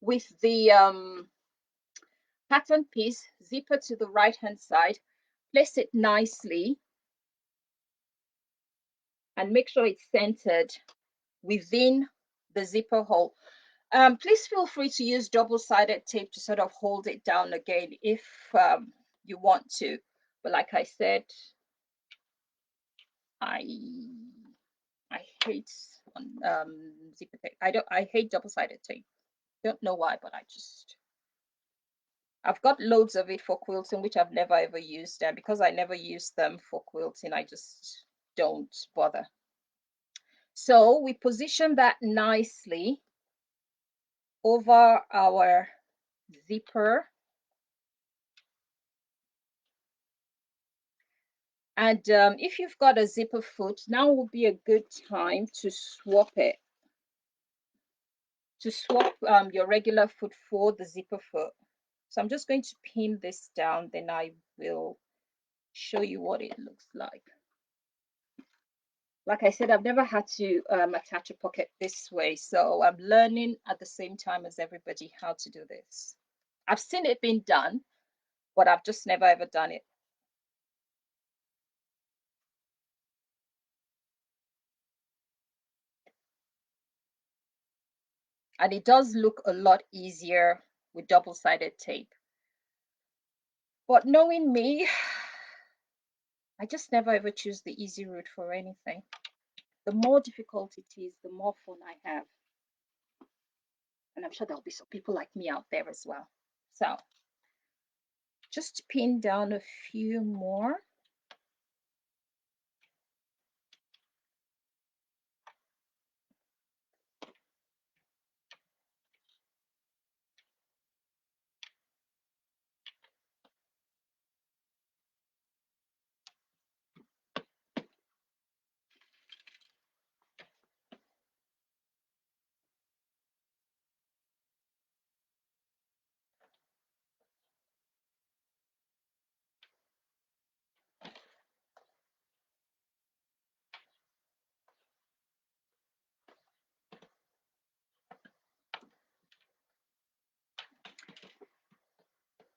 with the pattern piece, zipper to the right hand side, place it nicely and make sure it's centered within the zipper hole. Please feel free to use double-sided tape to sort of hold it down again if you want to. But like I said, I hate zipper tape. I hate double-sided tape. Don't know why, but I've got loads of it for quilting, which I've never ever used. And because I never use them for quilting, I just don't bother. So we position that nicely over our zipper. And if you've got a zipper foot, now would be a good time to swap it. To swap your regular foot for the zipper foot. So I'm just going to pin this down, then I will show you what it looks like. Like I said, I've never had to attach a pocket this way, so I'm learning at the same time as everybody how to do this. I've seen it being done, but I've just never ever done it. And it does look a lot easier with double-sided tape. But knowing me, I just never ever choose the easy route for anything. The more difficult it is, the more fun I have. And I'm sure there'll be some people like me out there as well. So just pin down a few more.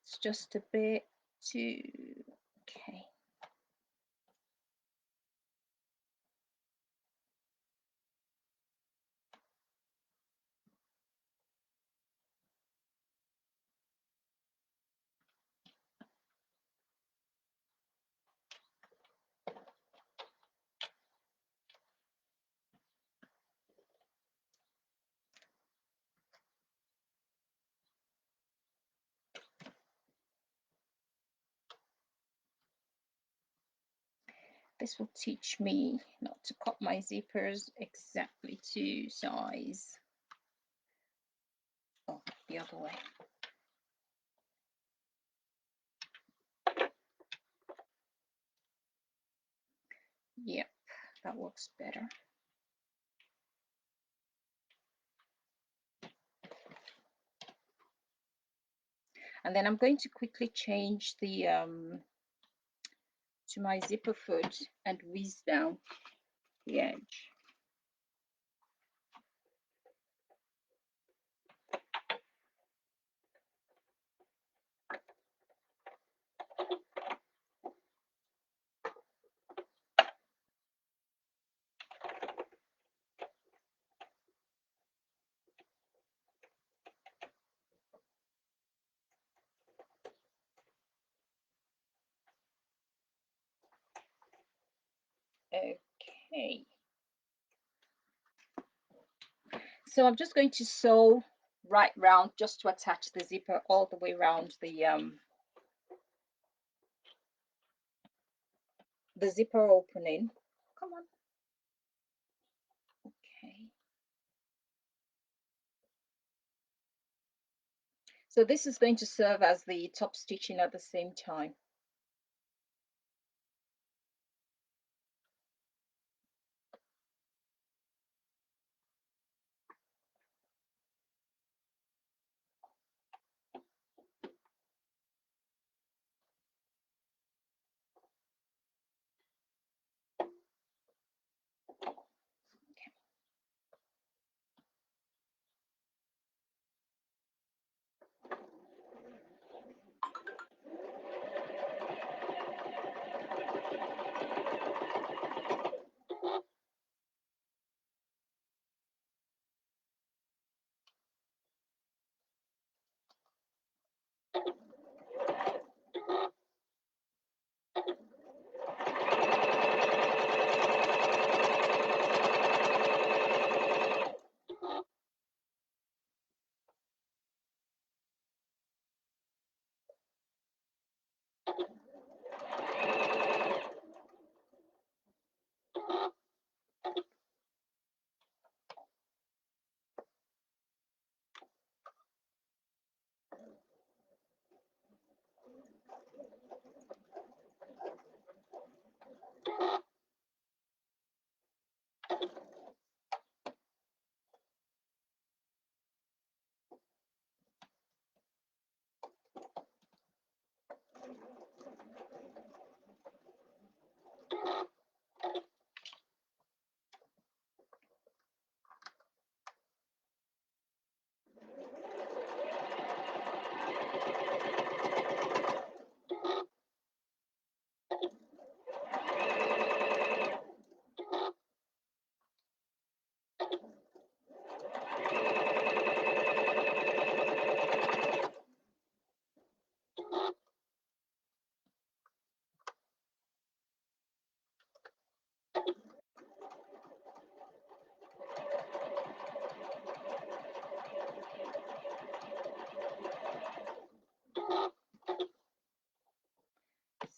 It's just a bit too, okay. This will teach me not to cut my zippers exactly to size. Oh, the other way. Yep, that works better. And then I'm going to quickly change the to my zipper foot and whiz down the edge. Okay. So I'm just going to sew right round just to attach the zipper all the way around the zipper opening. Come on. Okay. So this is going to serve as the top stitching at the same time.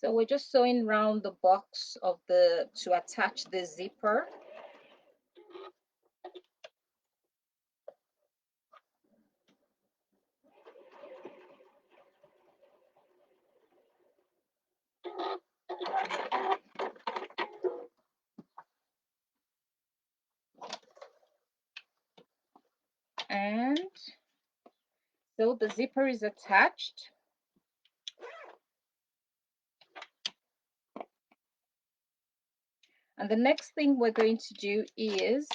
So we're just sewing around the box of the to attach the zipper. And so the zipper is attached. And the next thing we're going to do is,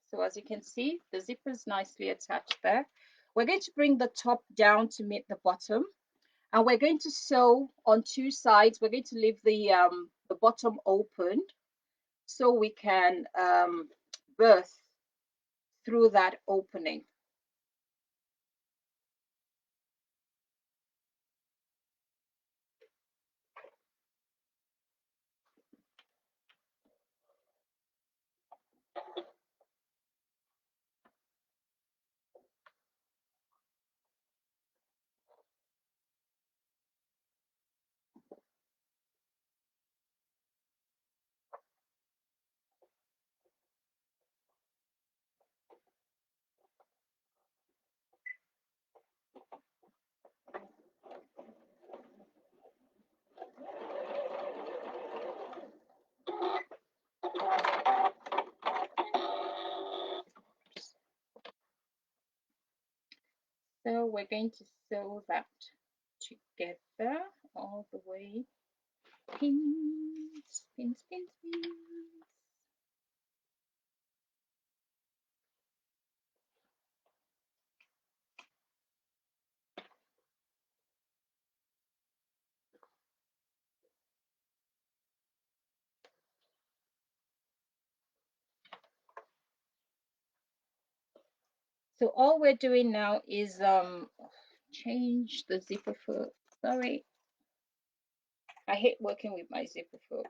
so as you can see, the zipper is nicely attached there. We're going to bring the top down to meet the bottom. And we're going to sew on two sides. We're going to leave the bottom open so we can birth through that opening. So we're going to sew that together all the way. Pins, pins, pins, pins. So all we're doing now is change the zipper foot. Sorry, I hate working with my zipper foot.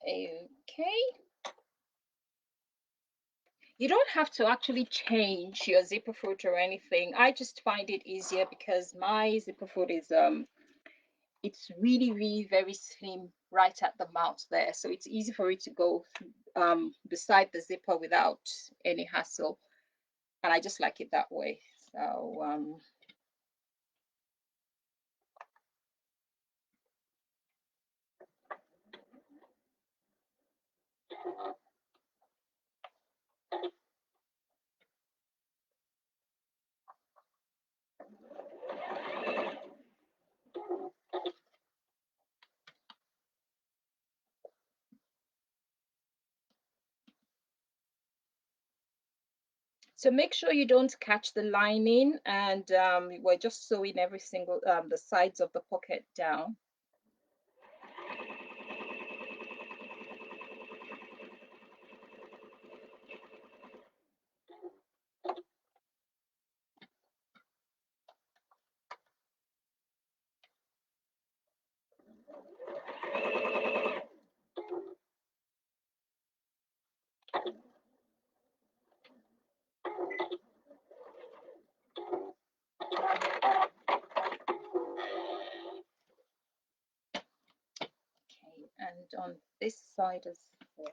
Okay. You don't have to actually change your zipper foot or anything. I just find it easier because my zipper foot is it's really, really very slim right at the mouth there, so it's easy for it to go beside the zipper without any hassle, and I just like it that way. So make sure you don't catch the lining, and we're just sewing every single the sides of the pocket down. Okay, and on this side as well.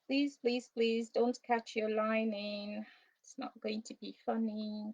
Please, please, please don't catch your lining. It's not going to be funny.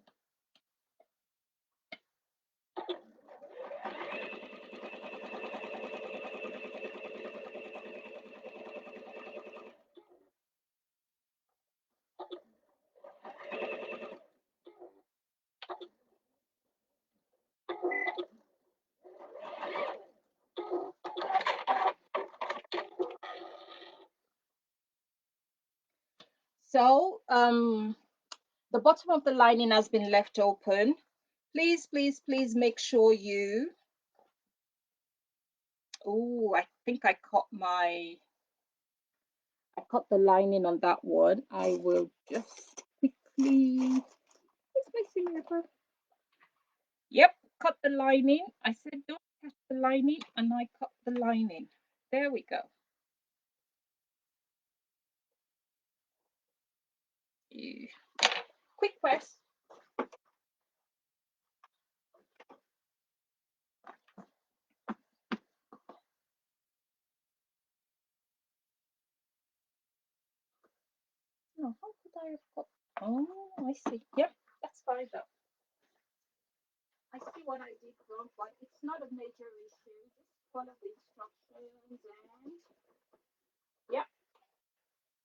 So the bottom of the lining has been left open. Please, please, please make sure you, oh, I think I cut the lining on that one. I will just quickly, where's my finger? Yep, cut the lining. I said don't touch the lining, and I cut the lining. There we go. Quick press. Oh, how could I have got? Oh, I see. Yep, that's fine though. I see what I did wrong, but it's not a major issue. Just follow the instructions and yeah.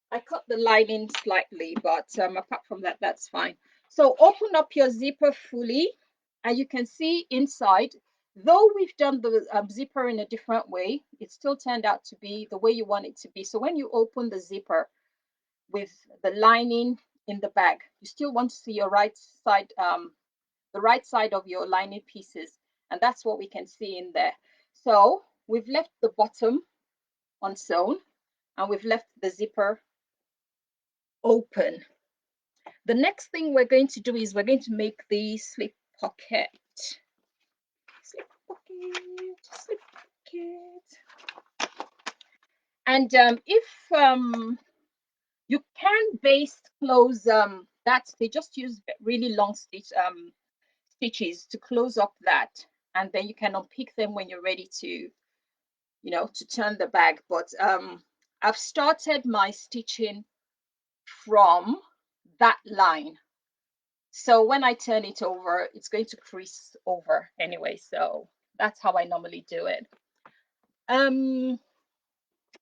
I cut the lining slightly, but apart from that, that's fine. So open up your zipper fully, and you can see inside. Though we've done the zipper in a different way, it still turned out to be the way you want it to be. So when you open the zipper with the lining in the bag, you still want to see your right side, the right side of your lining pieces, and that's what we can see in there. So we've left the bottom unsewn, and we've left the zipper open. The next thing we're going to do is we're going to make the slip pocket. Slip pocket, slip pocket. And if you can baste close that, they just use really long stitches to close up that, and then you can unpick them when you're ready to, you know, to turn the bag. But I've started my stitching from that line, so when I turn it over, it's going to crease over anyway. So that's how I normally do it.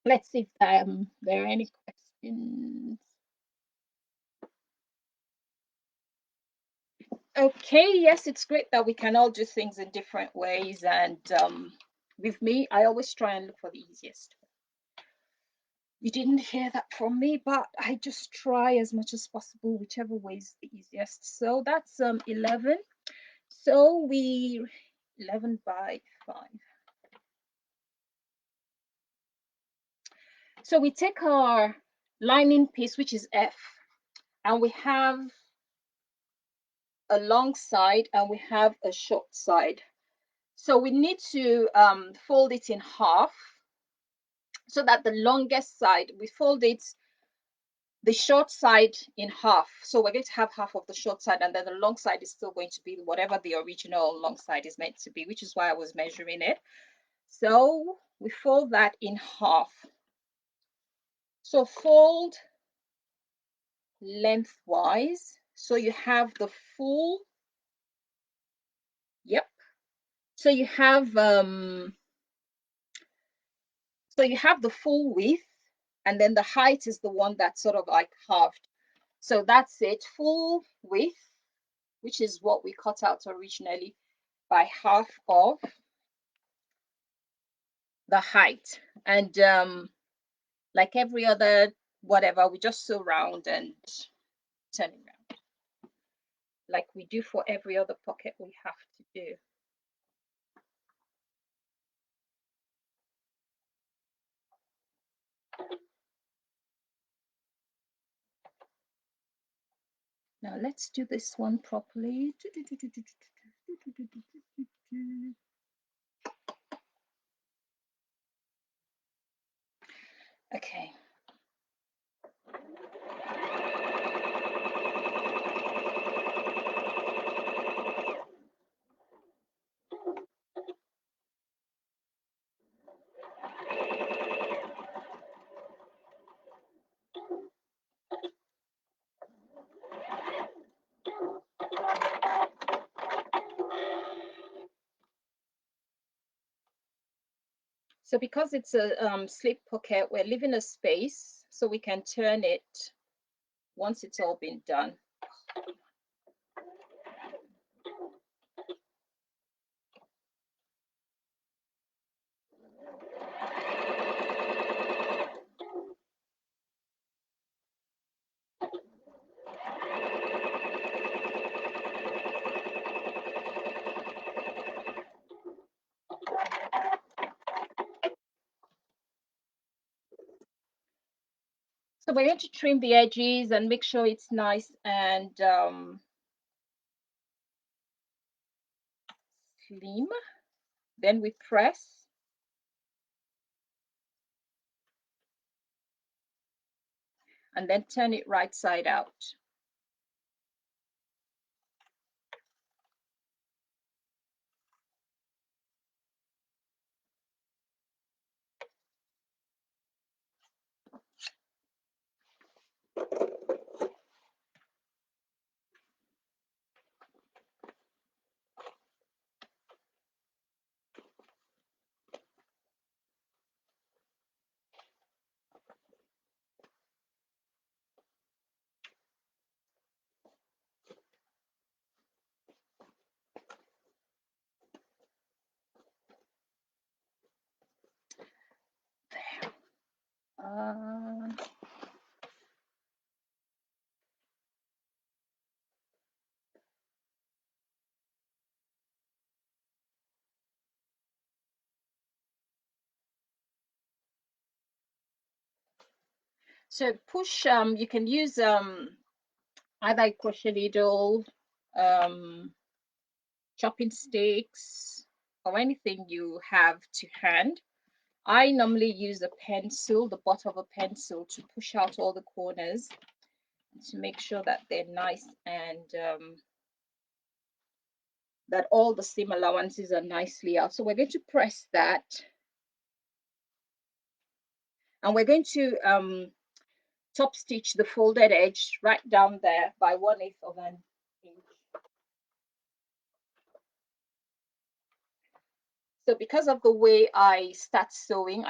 Let's see if there are any questions. Okay, yes, it's great that we can all do things in different ways, and with me, I always try and look for the easiest. You didn't hear that from me, but I just try as much as possible, whichever way is the easiest. So that's 11. So 11 by 5. So we take our lining piece, which is F, and we have a long side and we have a short side. So we need to fold it in half, so that the longest side, we fold it, the short side in half. So we're going to have half of the short side, and then the long side is still going to be whatever the original long side is meant to be, which is why I was measuring it. So we fold that in half. So fold lengthwise, so you have the full, yep. So you have the full width, and then the height is the one that's sort of like halved. So that's it, full width, which is what we cut out originally, by half of the height. And like every other whatever, we just sew round and turn it around, like we do for every other pocket we have to do. Now let's do this one properly. Okay. So because it's a slip pocket, we're leaving a space so we can turn it once it's all been done. we're going to trim the edges and make sure it's nice and slim. Then we press. And then turn it right side out. There. So push, you can use either a crochet needle, chopping sticks, or anything you have to hand. I normally use a pencil, the butt of a pencil, to push out all the corners to make sure that they're nice and that all the seam allowances are nicely out. So we're going to press that, and we're going to top stitch the folded edge right down there by 1/8 of an inch. So because of the way I start sewing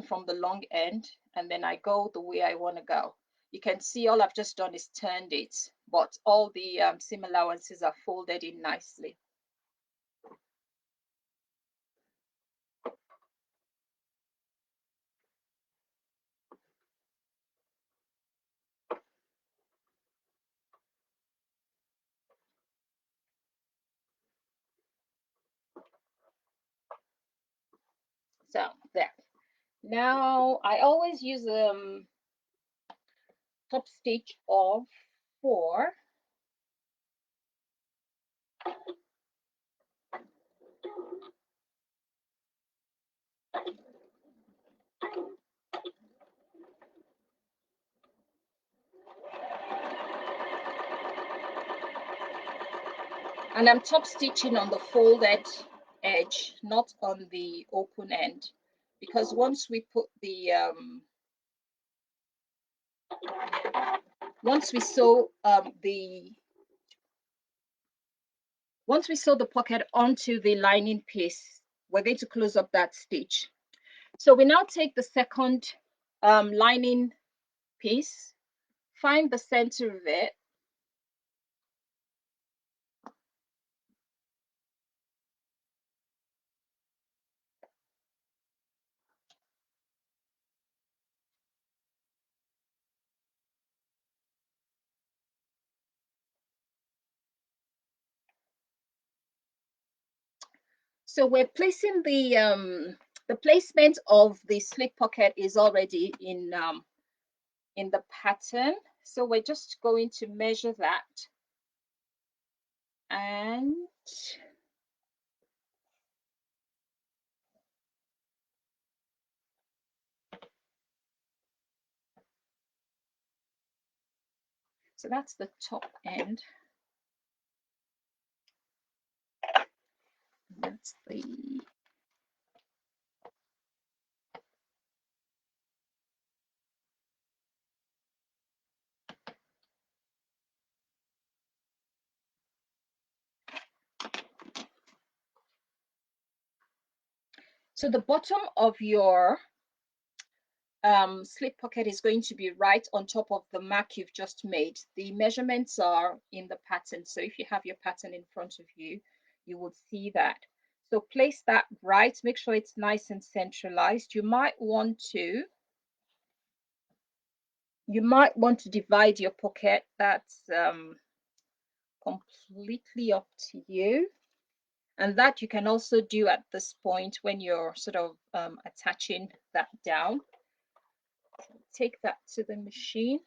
from the long end and then I go the way I want to go. You can see all I've just done is turned it, but all the seam allowances are folded in nicely. So there. Now I always use top stitch of 4. And I'm top stitching on the folded edge, not on the open end, because once we put the once we sew the pocket onto the lining piece, we're going to close up that stitch. So we now take the second lining piece, find the center of it, so we're placing the placement of the slip pocket is already in the pattern. So we're just going to measure that, and so that's the top end. That's the so the bottom of your slip pocket is going to be right on top of the mark you've just made. The measurements are in the pattern, so if you have your pattern in front of you, you will see that. So place that right, make sure it's nice and centralized. You might want to divide your pocket. That's completely up to you, and that you can also do at this point when you're sort of attaching that down. take that to the machine.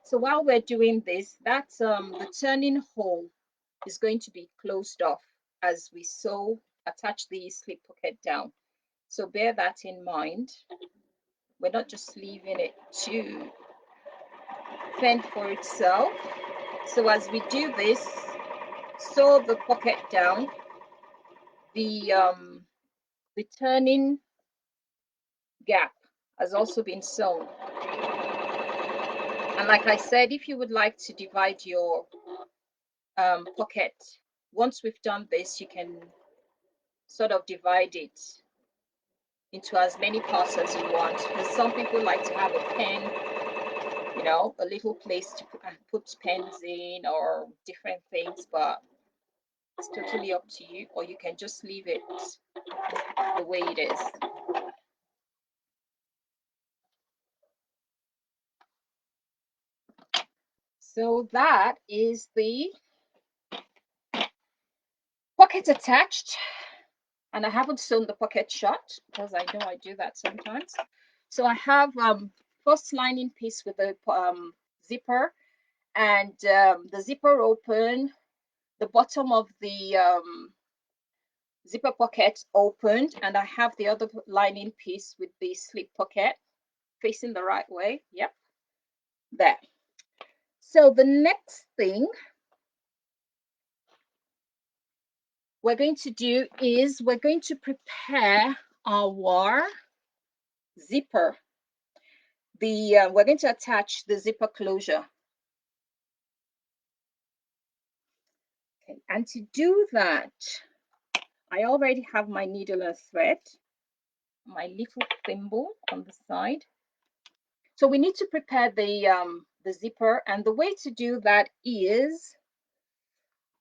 So while we're doing this, that's the turning hole is going to be closed off as we attach the slip pocket down. So bear that in mind. We're not just leaving it to fend for itself. So as we do this, sew the pocket down. The turning gap has also been sewn. And like I said, if you would like to divide your pocket, once we've done this, you can sort of divide it into as many parts as you want. Because some people like to have a pen, you know, a little place to put pens in or different things, but it's totally up to you, or you can just leave it the way it is. So that is the pocket attached, and I haven't sewn the pocket shut because I know I do that sometimes. So I have first lining piece with the zipper, and the zipper open, the bottom of the zipper pocket opened, and I have the other lining piece with the slip pocket facing the right way. Yep, there. So the next thing we're going to do is we're going to prepare our zipper. We're going to attach the zipper closure. Okay, and to do that, I already have my needle and thread, my little thimble on the side. So we need to prepare the zipper, and the way to do that is,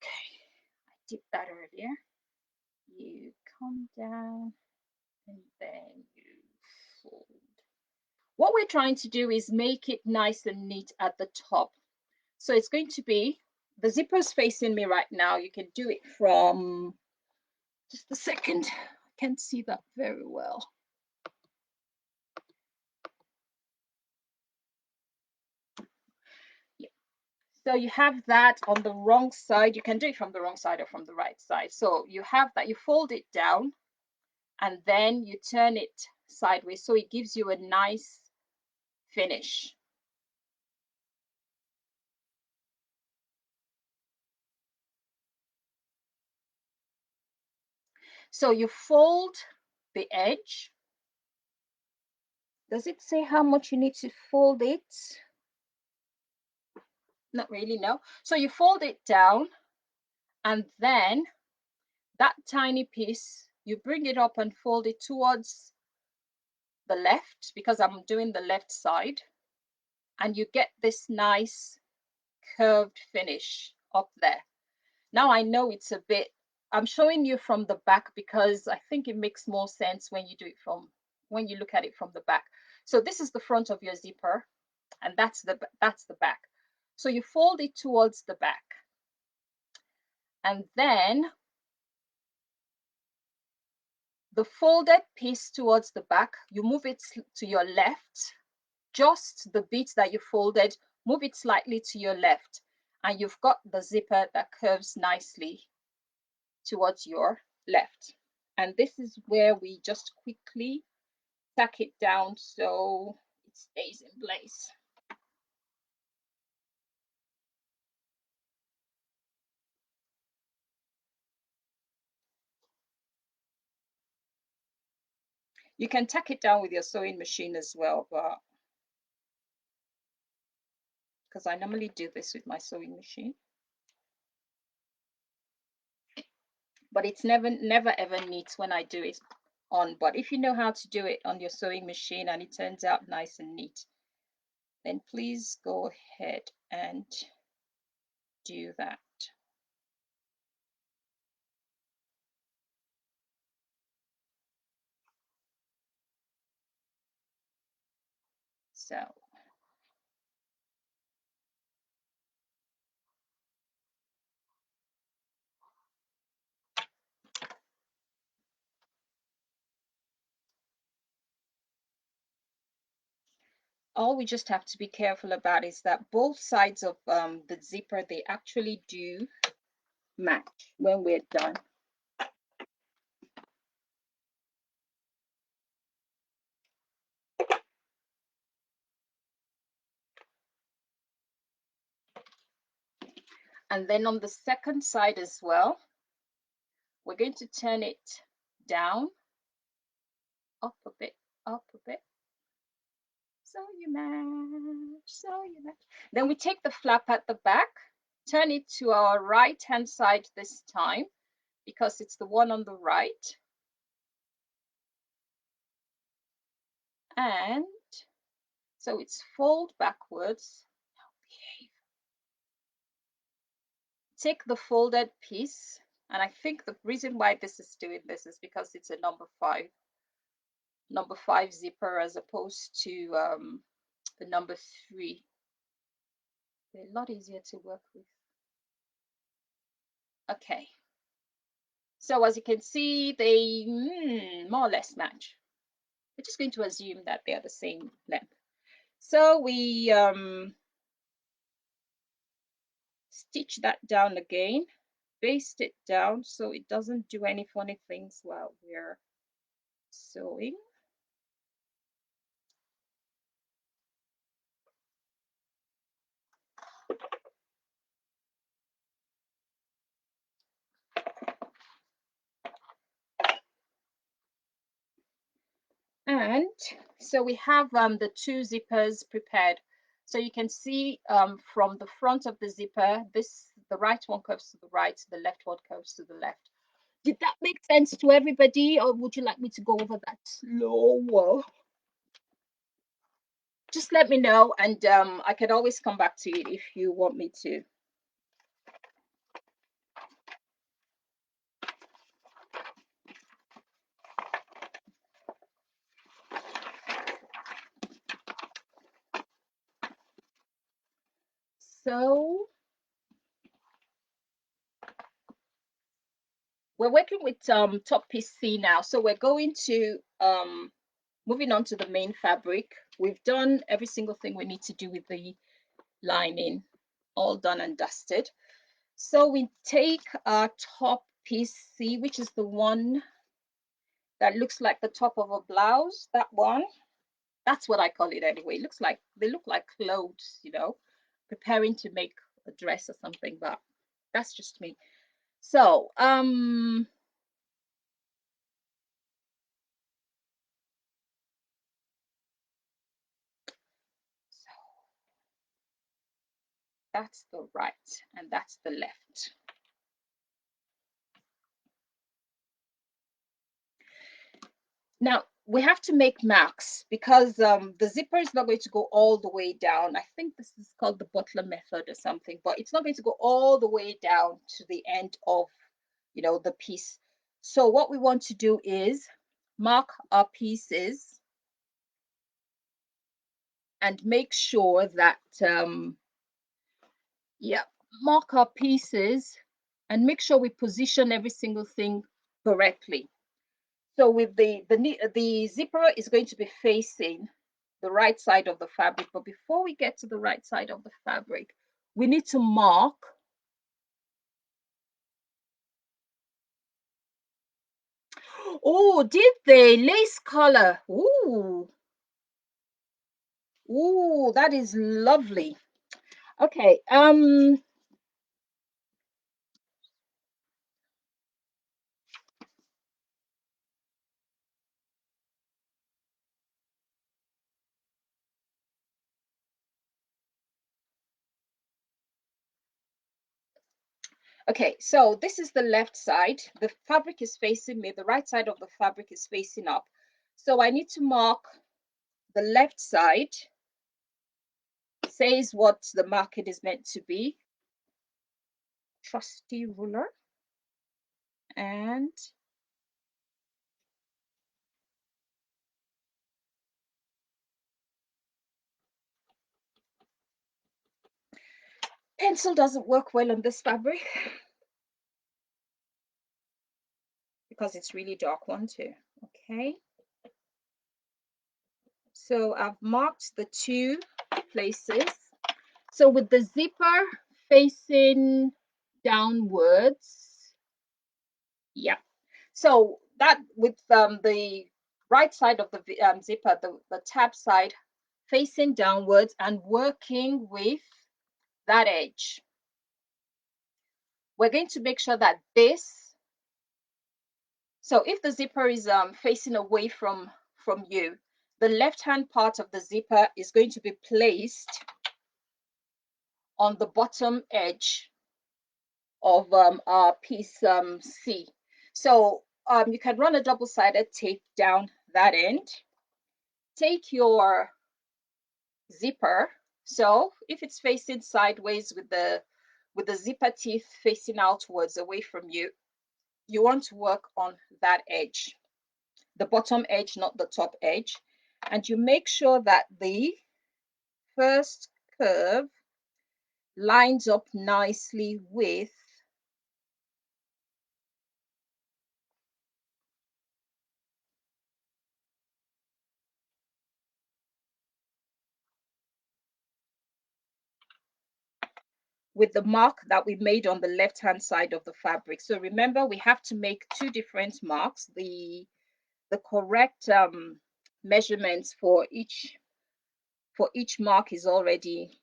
okay, I did that earlier. You come down and then you fold. What we're trying to do is make it nice and neat at the top. So it's going to be, the zipper's facing me right now. You can do it from, just a second, I can't see that very well. Yeah. So you have that on the wrong side. You can do it from the wrong side or from the right side. So you have that, you fold it down and then you turn it sideways so it gives you a nice finish. So you fold the edge. Does it say how much you need to fold it? Not really, no. So you fold it down, and then that tiny piece, you bring it up and fold it towards the left, because I'm doing the left side, and you get this nice curved finish up there. Now I know it's a bit, I'm showing you from the back because I think it makes more sense when you do it from, when you look at it from the back. So this is the front of your zipper, and that's the back. So you fold it towards the back, and then the folded piece towards the back, you move it to your left, just the bit that you folded, move it slightly to your left, and you've got the zipper that curves nicely towards your left. And this is where we just quickly tack it down so it stays in place. You can tack it down with your sewing machine as well, but because I normally do this with my sewing machine, but it's never ever neat when I do it on. But if you know how to do it on your sewing machine and it turns out nice and neat, then please go ahead and do that. So all we just have to be careful about is that both sides of the zipper, they actually do match when we're done. And then on the second side as well, we're going to turn it down, up a bit, up a bit. So you match, so you match. Then we take the flap at the back, turn it to our right hand side this time because it's the one on the right. And so it's fold backwards. Take the folded piece, and I think the reason why this is doing this is because it's a number five zipper as opposed to the number 3. They're a lot easier to work with. Okay, so as you can see, they more or less match. We're just going to assume that they are the same length. So we stitch that down again, baste it down so it doesn't do any funny things while we're sewing. And so we have the 2 zippers prepared. So you can see from the front of the zipper, the right one curves to the right, the left one curves to the left. Did that make sense to everybody, or would you like me to go over that slower? Just let me know, and I can always come back to it if you want me to. So we're working with top piece C now. So we're going to moving on to the main fabric. We've done every single thing we need to do with the lining, all done and dusted. So we take our top piece C, which is the one that looks like the top of a blouse. That one, that's what I call it anyway. It looks like they look like clothes, you know, preparing to make a dress or something, but that's just me. So that's the right and that's the left. Now we have to make marks because the zipper is not going to go all the way down. I think this is called the Butler method or something, but it's not going to go all the way down to the end of, you know, the piece. So what we want to do is mark our pieces and make sure that yeah, mark our pieces and make sure we position every single thing correctly. So with the zipper is going to be facing the right side of the fabric, but before we get to the right side of the fabric, we need to mark oh, did they lace color? Ooh, ooh, that is lovely. Okay, okay, so this is the left side. The fabric is facing me. The right side of the fabric is facing up. So I need to mark the left side, says what the marking is meant to be. Trusty ruler. And pencil doesn't work well on this fabric because it's really dark one too. Okay, so I've marked the 2 places. So with the zipper facing downwards, yeah. So that with the right side of the zipper, the tab side facing downwards and working with that edge. We're going to make sure that this, so if the zipper is facing away from you, the left hand part of the zipper is going to be placed on the bottom edge of our piece C. So you can run a double-sided tape down that end. Take your zipper. So if it's facing sideways with the zipper teeth facing outwards away from you, you want to work on that edge, the bottom edge, not the top edge. And you make sure that the first curve lines up nicely with the mark that we made on the left hand side of the fabric. So remember, we have to make 2 different marks. The correct measurements for each mark is already,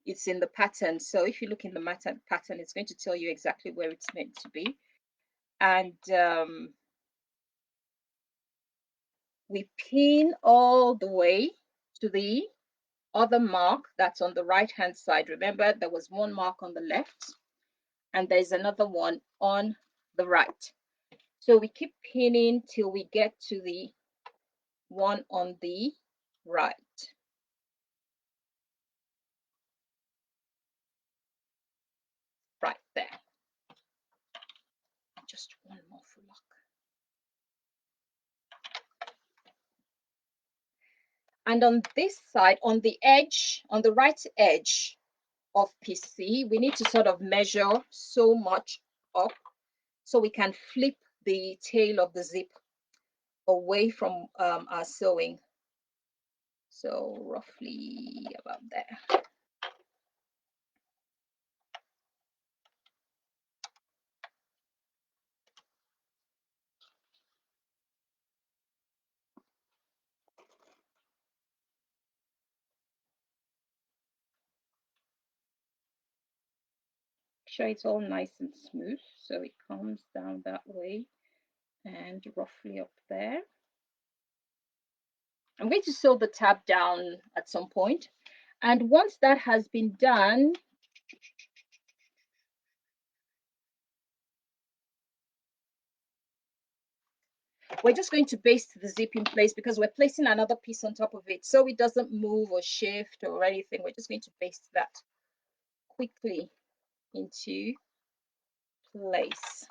it's in the pattern. So if you look in the pattern, it's going to tell you exactly where it's meant to be. And we pin all the way to the other mark that's on the right hand side. Remember, there was one mark on the left and there's another one on the right. So we keep pinning till we get to the one on the right. Right there. Just one more for luck. And on this side, on the edge, on the right edge of piece C, we need to sort of measure so much up so we can flip the tail of the zip away from our sewing. So roughly about there. Sure it's all nice and smooth, so it comes down that way and roughly up there. I'm going to sew the tab down at some point, and once that has been done, we're just going to baste the zip in place because we're placing another piece on top of it so it doesn't move or shift or anything. We're just going to baste that quickly into place.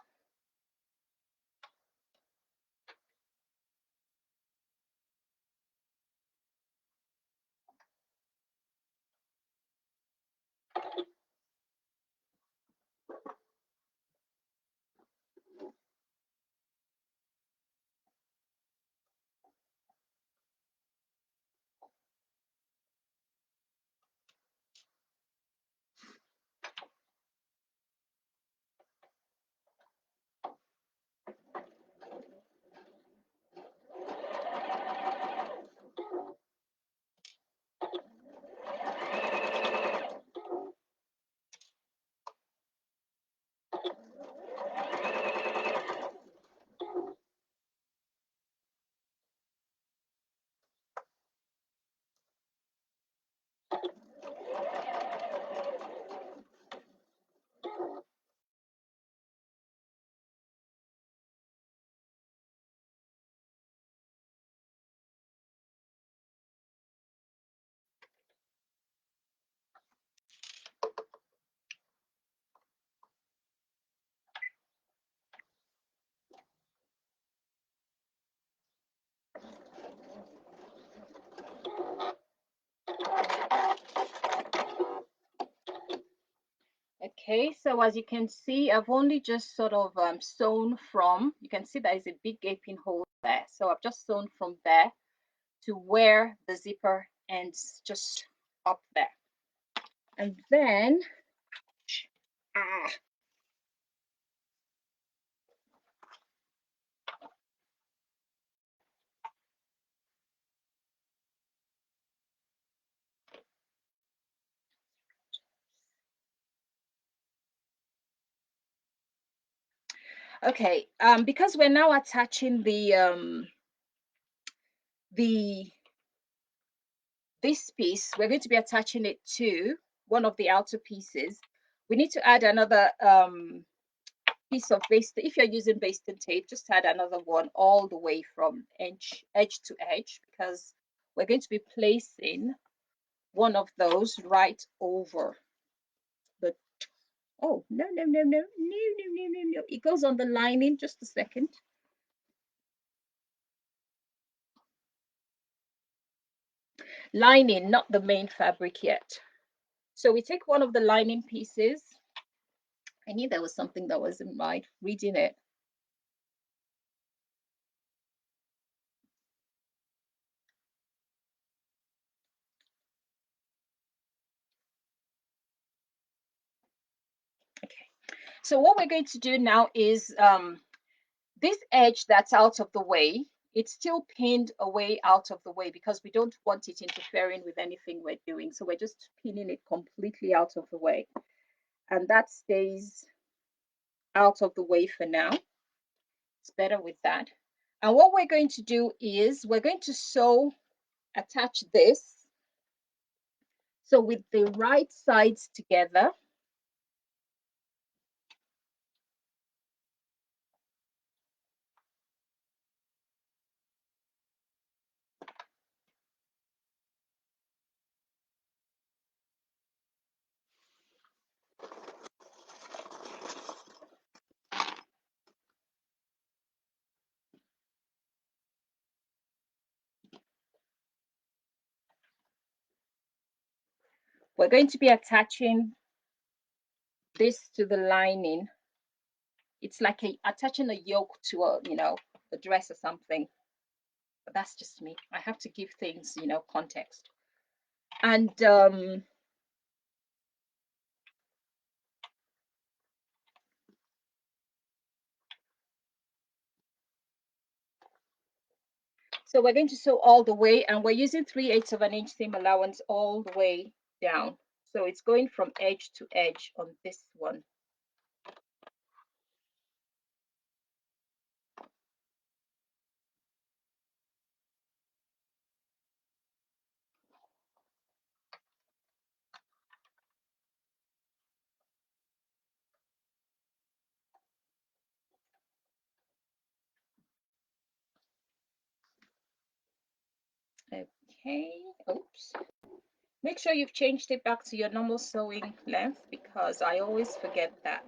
Okay, so as you can see, I've only just sort of sewn from, you can see there is a big gaping hole there. So I've just sewn from there to where the zipper ends, just up there. And then, ah, okay, because we're now attaching the this piece, we're going to be attaching it to one of the outer pieces. We need to add another piece of basting. If you're using basting tape, just add another one all the way from edge to edge, because we're going to be placing one of those right over the, oh, no, no, no, no, no, no, no, no, no. It goes on the lining. Just a second. Lining, not the main fabric yet. So we take one of the lining pieces. I knew there was something that wasn't right reading it. Okay. So what we're going to do now is this edge that's out of the way, it's still pinned away out of the way because we don't want it interfering with anything we're doing. So we're just pinning it completely out of the way. And that stays out of the way for now. It's better with that. And what we're going to do is we're going to attach this. So with the right sides together, we're going to be attaching this to the lining. It's like attaching a yoke to a dress or something. But that's just me. I have to give things, context. And so we're going to sew all the way, and we're using 3/8 of an inch seam allowance all the way down. So it's going from edge to edge on this one. Okay, oops. Make sure you've changed it back to your normal sewing length because I always forget that.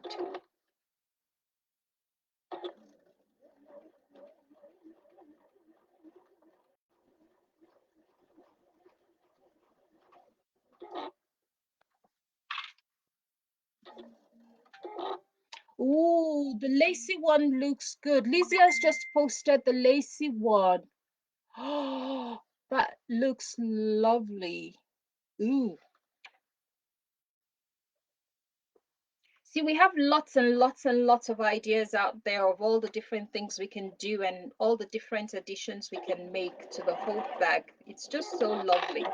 Ooh, the lacy one looks good. Lizzie has just posted the lacy one. Oh, that looks lovely. Ooh. See, we have lots and lots and lots of ideas out there of all the different things we can do and all the different additions we can make to the Hope bag. It's just so lovely.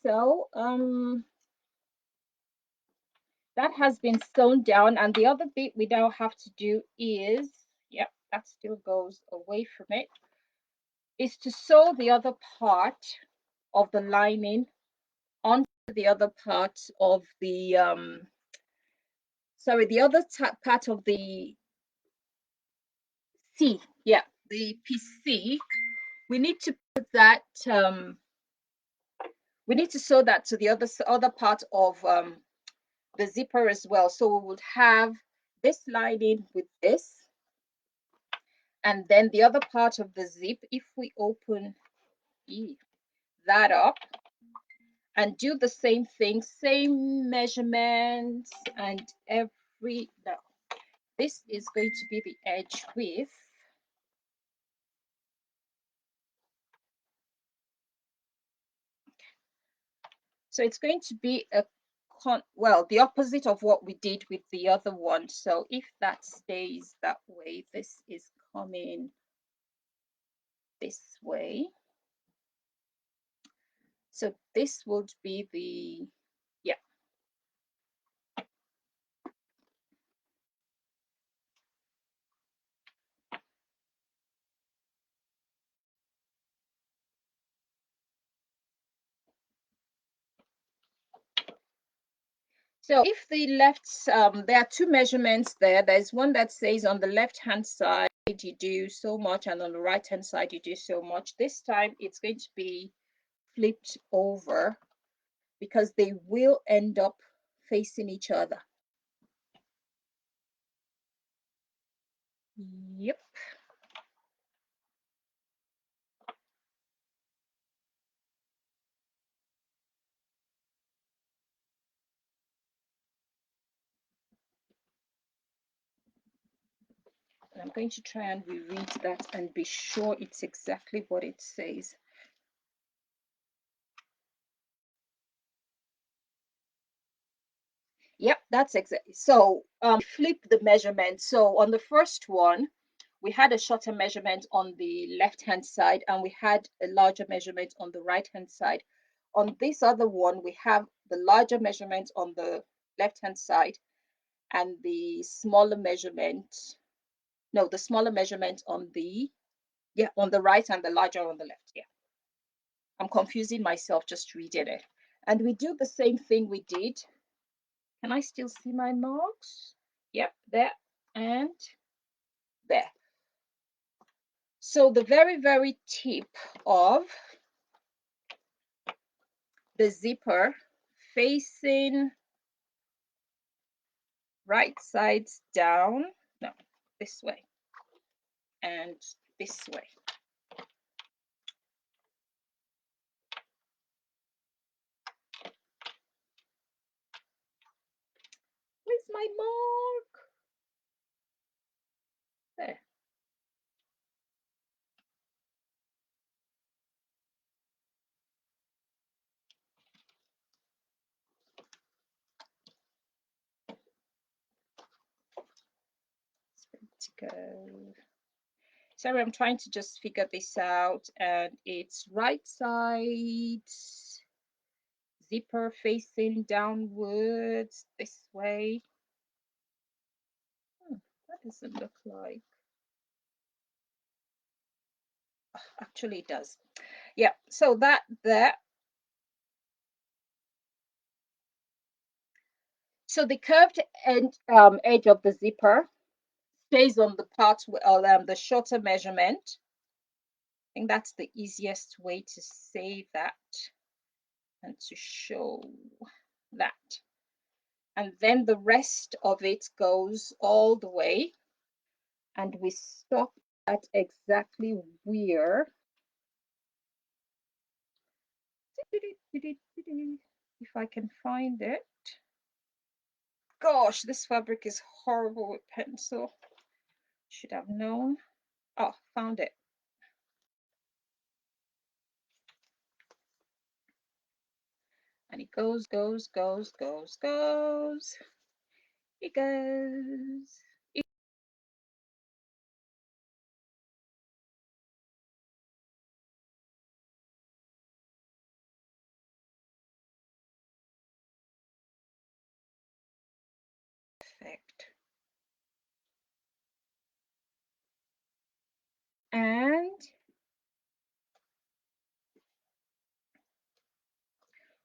so that has been sewn down, and the other bit we now have to do is, yep, that still goes away from it, is to sew the other part of the lining onto the other part of the sorry, the other part of the C, yeah, the piece C. We need to put that we need to sew that to the other part of the zipper as well. So we would have this lining with this, and then the other part of the zip, if we open that up and do the same thing, same measurements and every, no, this is going to be the edge width. So it's going to be a well, the opposite of what we did with the other one. So if that stays that way, this is coming this way. So this would be the, yeah. So if the left, there are two measurements there. There's one that says on the left-hand side, you do so much, and on the right-hand side, you do so much. This time it's going to be flipped over because they will end up facing each other. Yep. And I'm going to try and reread that and be sure it's exactly what it says. Yep, that's exactly. So flip the measurement. So on the first one, we had a shorter measurement on the left-hand side, and we had a larger measurement on the right-hand side. On this other one, we have the larger measurement on the left-hand side and the smaller measurement, no, the smaller measurement on the, yeah, on the right and the larger on the left. Yeah, I'm confusing myself just reading it. And we do the same thing we did. Can I still see my marks? Yep, there and there. So the very, very tip of the zipper facing right sides down, no, this way and this way. Where's my mark? There. It's going to go. Sorry, I'm trying to just figure this out, and it's right side zipper facing downwards this way. That doesn't look like. Oh, actually, it does. Yeah, so that there. So the curved edge of the zipper stays on the part the shorter measurement. I think that's the easiest way to say that and to show that. And then the rest of it goes all the way, and we stop at exactly where, if I can find it. Gosh, this fabric is horrible with pencil. Should have known. Oh, found it. And it goes, goes, goes, goes, goes. It goes. Perfect. And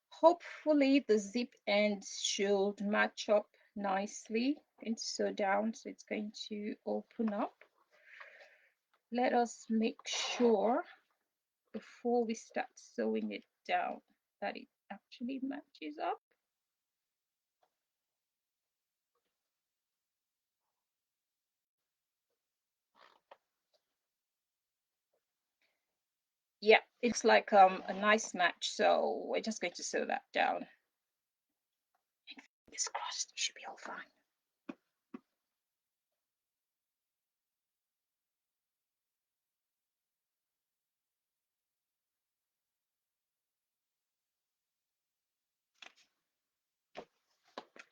hopefully the zip ends should match up nicely. It's sew down, so it's going to open up. Let us make sure before we start sewing it down that it actually matches up. Yeah, it's like a nice match, so we're just going to sew that down. Fingers crossed, it should be all fine.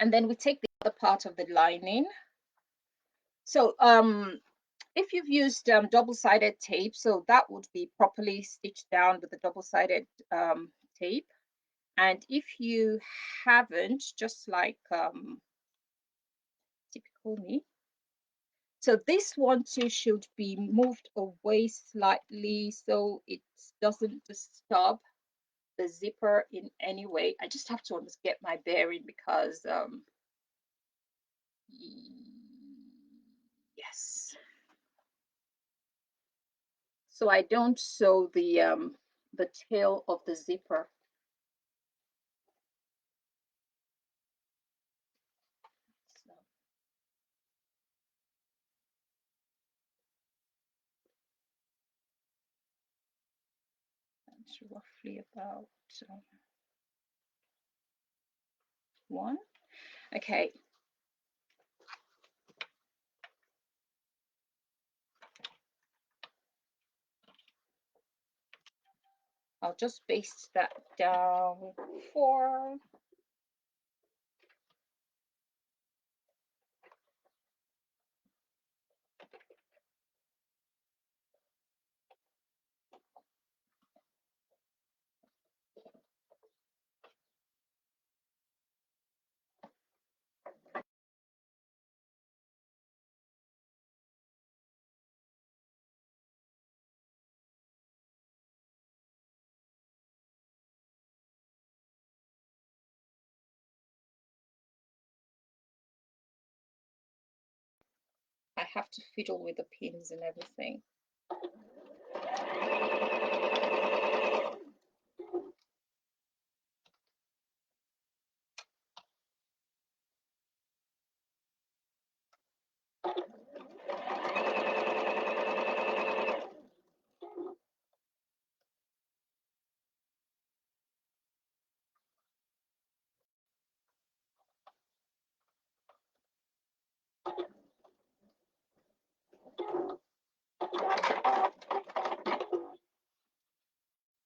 And then we take the other part of the lining. So if you've used double-sided tape, so that would be properly stitched down with the double-sided tape. And if you haven't, just like typical me, so this one too should be moved away slightly so it doesn't disturb the zipper in any way. I just have to almost get my bearing because yes, so I don't sew the tail of the zipper. So that's roughly about one. Okay. I'll just baste that down for I have to fiddle with the pins and everything.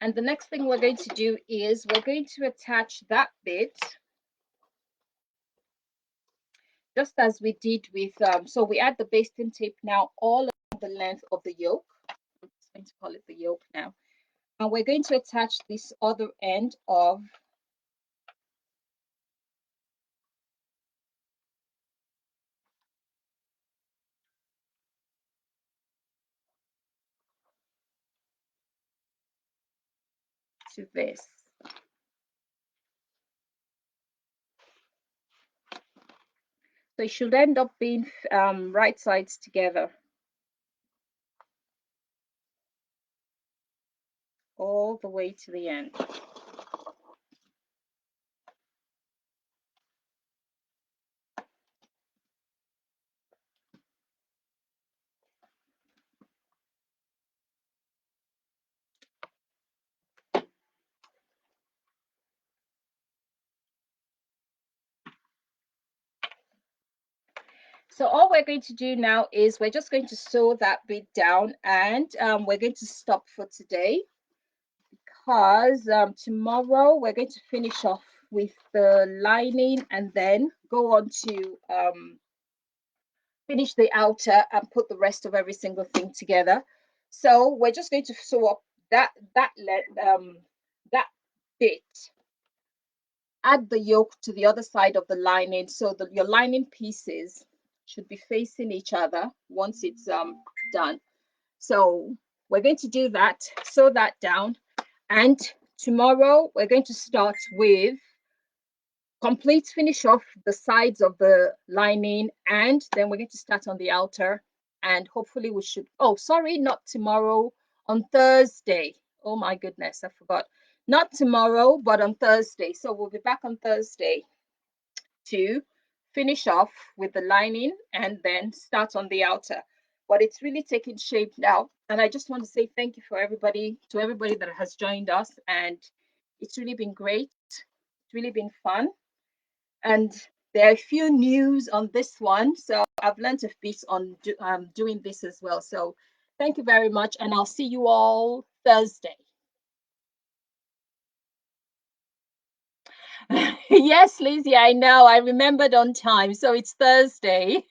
And the next thing we're going to do is we're going to attach that bit just as we did with, so we add the basting tape now all along the length of the yoke. I'm just going to call it the yoke now. And we're going to attach this other end of to this. So it should end up being right sides together all the way to the end. So all we're going to do now is we're just going to sew that bit down, and we're going to stop for today because tomorrow we're going to finish off with the lining and then go on to finish the outer and put the rest of every single thing together. So we're just going to sew up that that bit add the yoke to the other side of the lining, so that your lining pieces should be facing each other once it's done. So we're going to do that, sew that down, and tomorrow we're going to start with complete finish off the sides of the lining, and then we're going to start on the outer, and hopefully we should, oh sorry, not tomorrow, on Thursday. Oh my goodness, I forgot. Not tomorrow, but on Thursday. So we'll be back on Thursday to finish off with the lining and then start on the outer. But it's really taking shape now, and I just want to say thank you for everybody, to everybody that has joined us, and it's really been great. It's really been fun, and there are a few news on this one, so I've learned a bit on doing this as well. So thank you very much, and I'll see you all Thursday. Yes, Lizzie, I know, I remembered on time, so it's Thursday.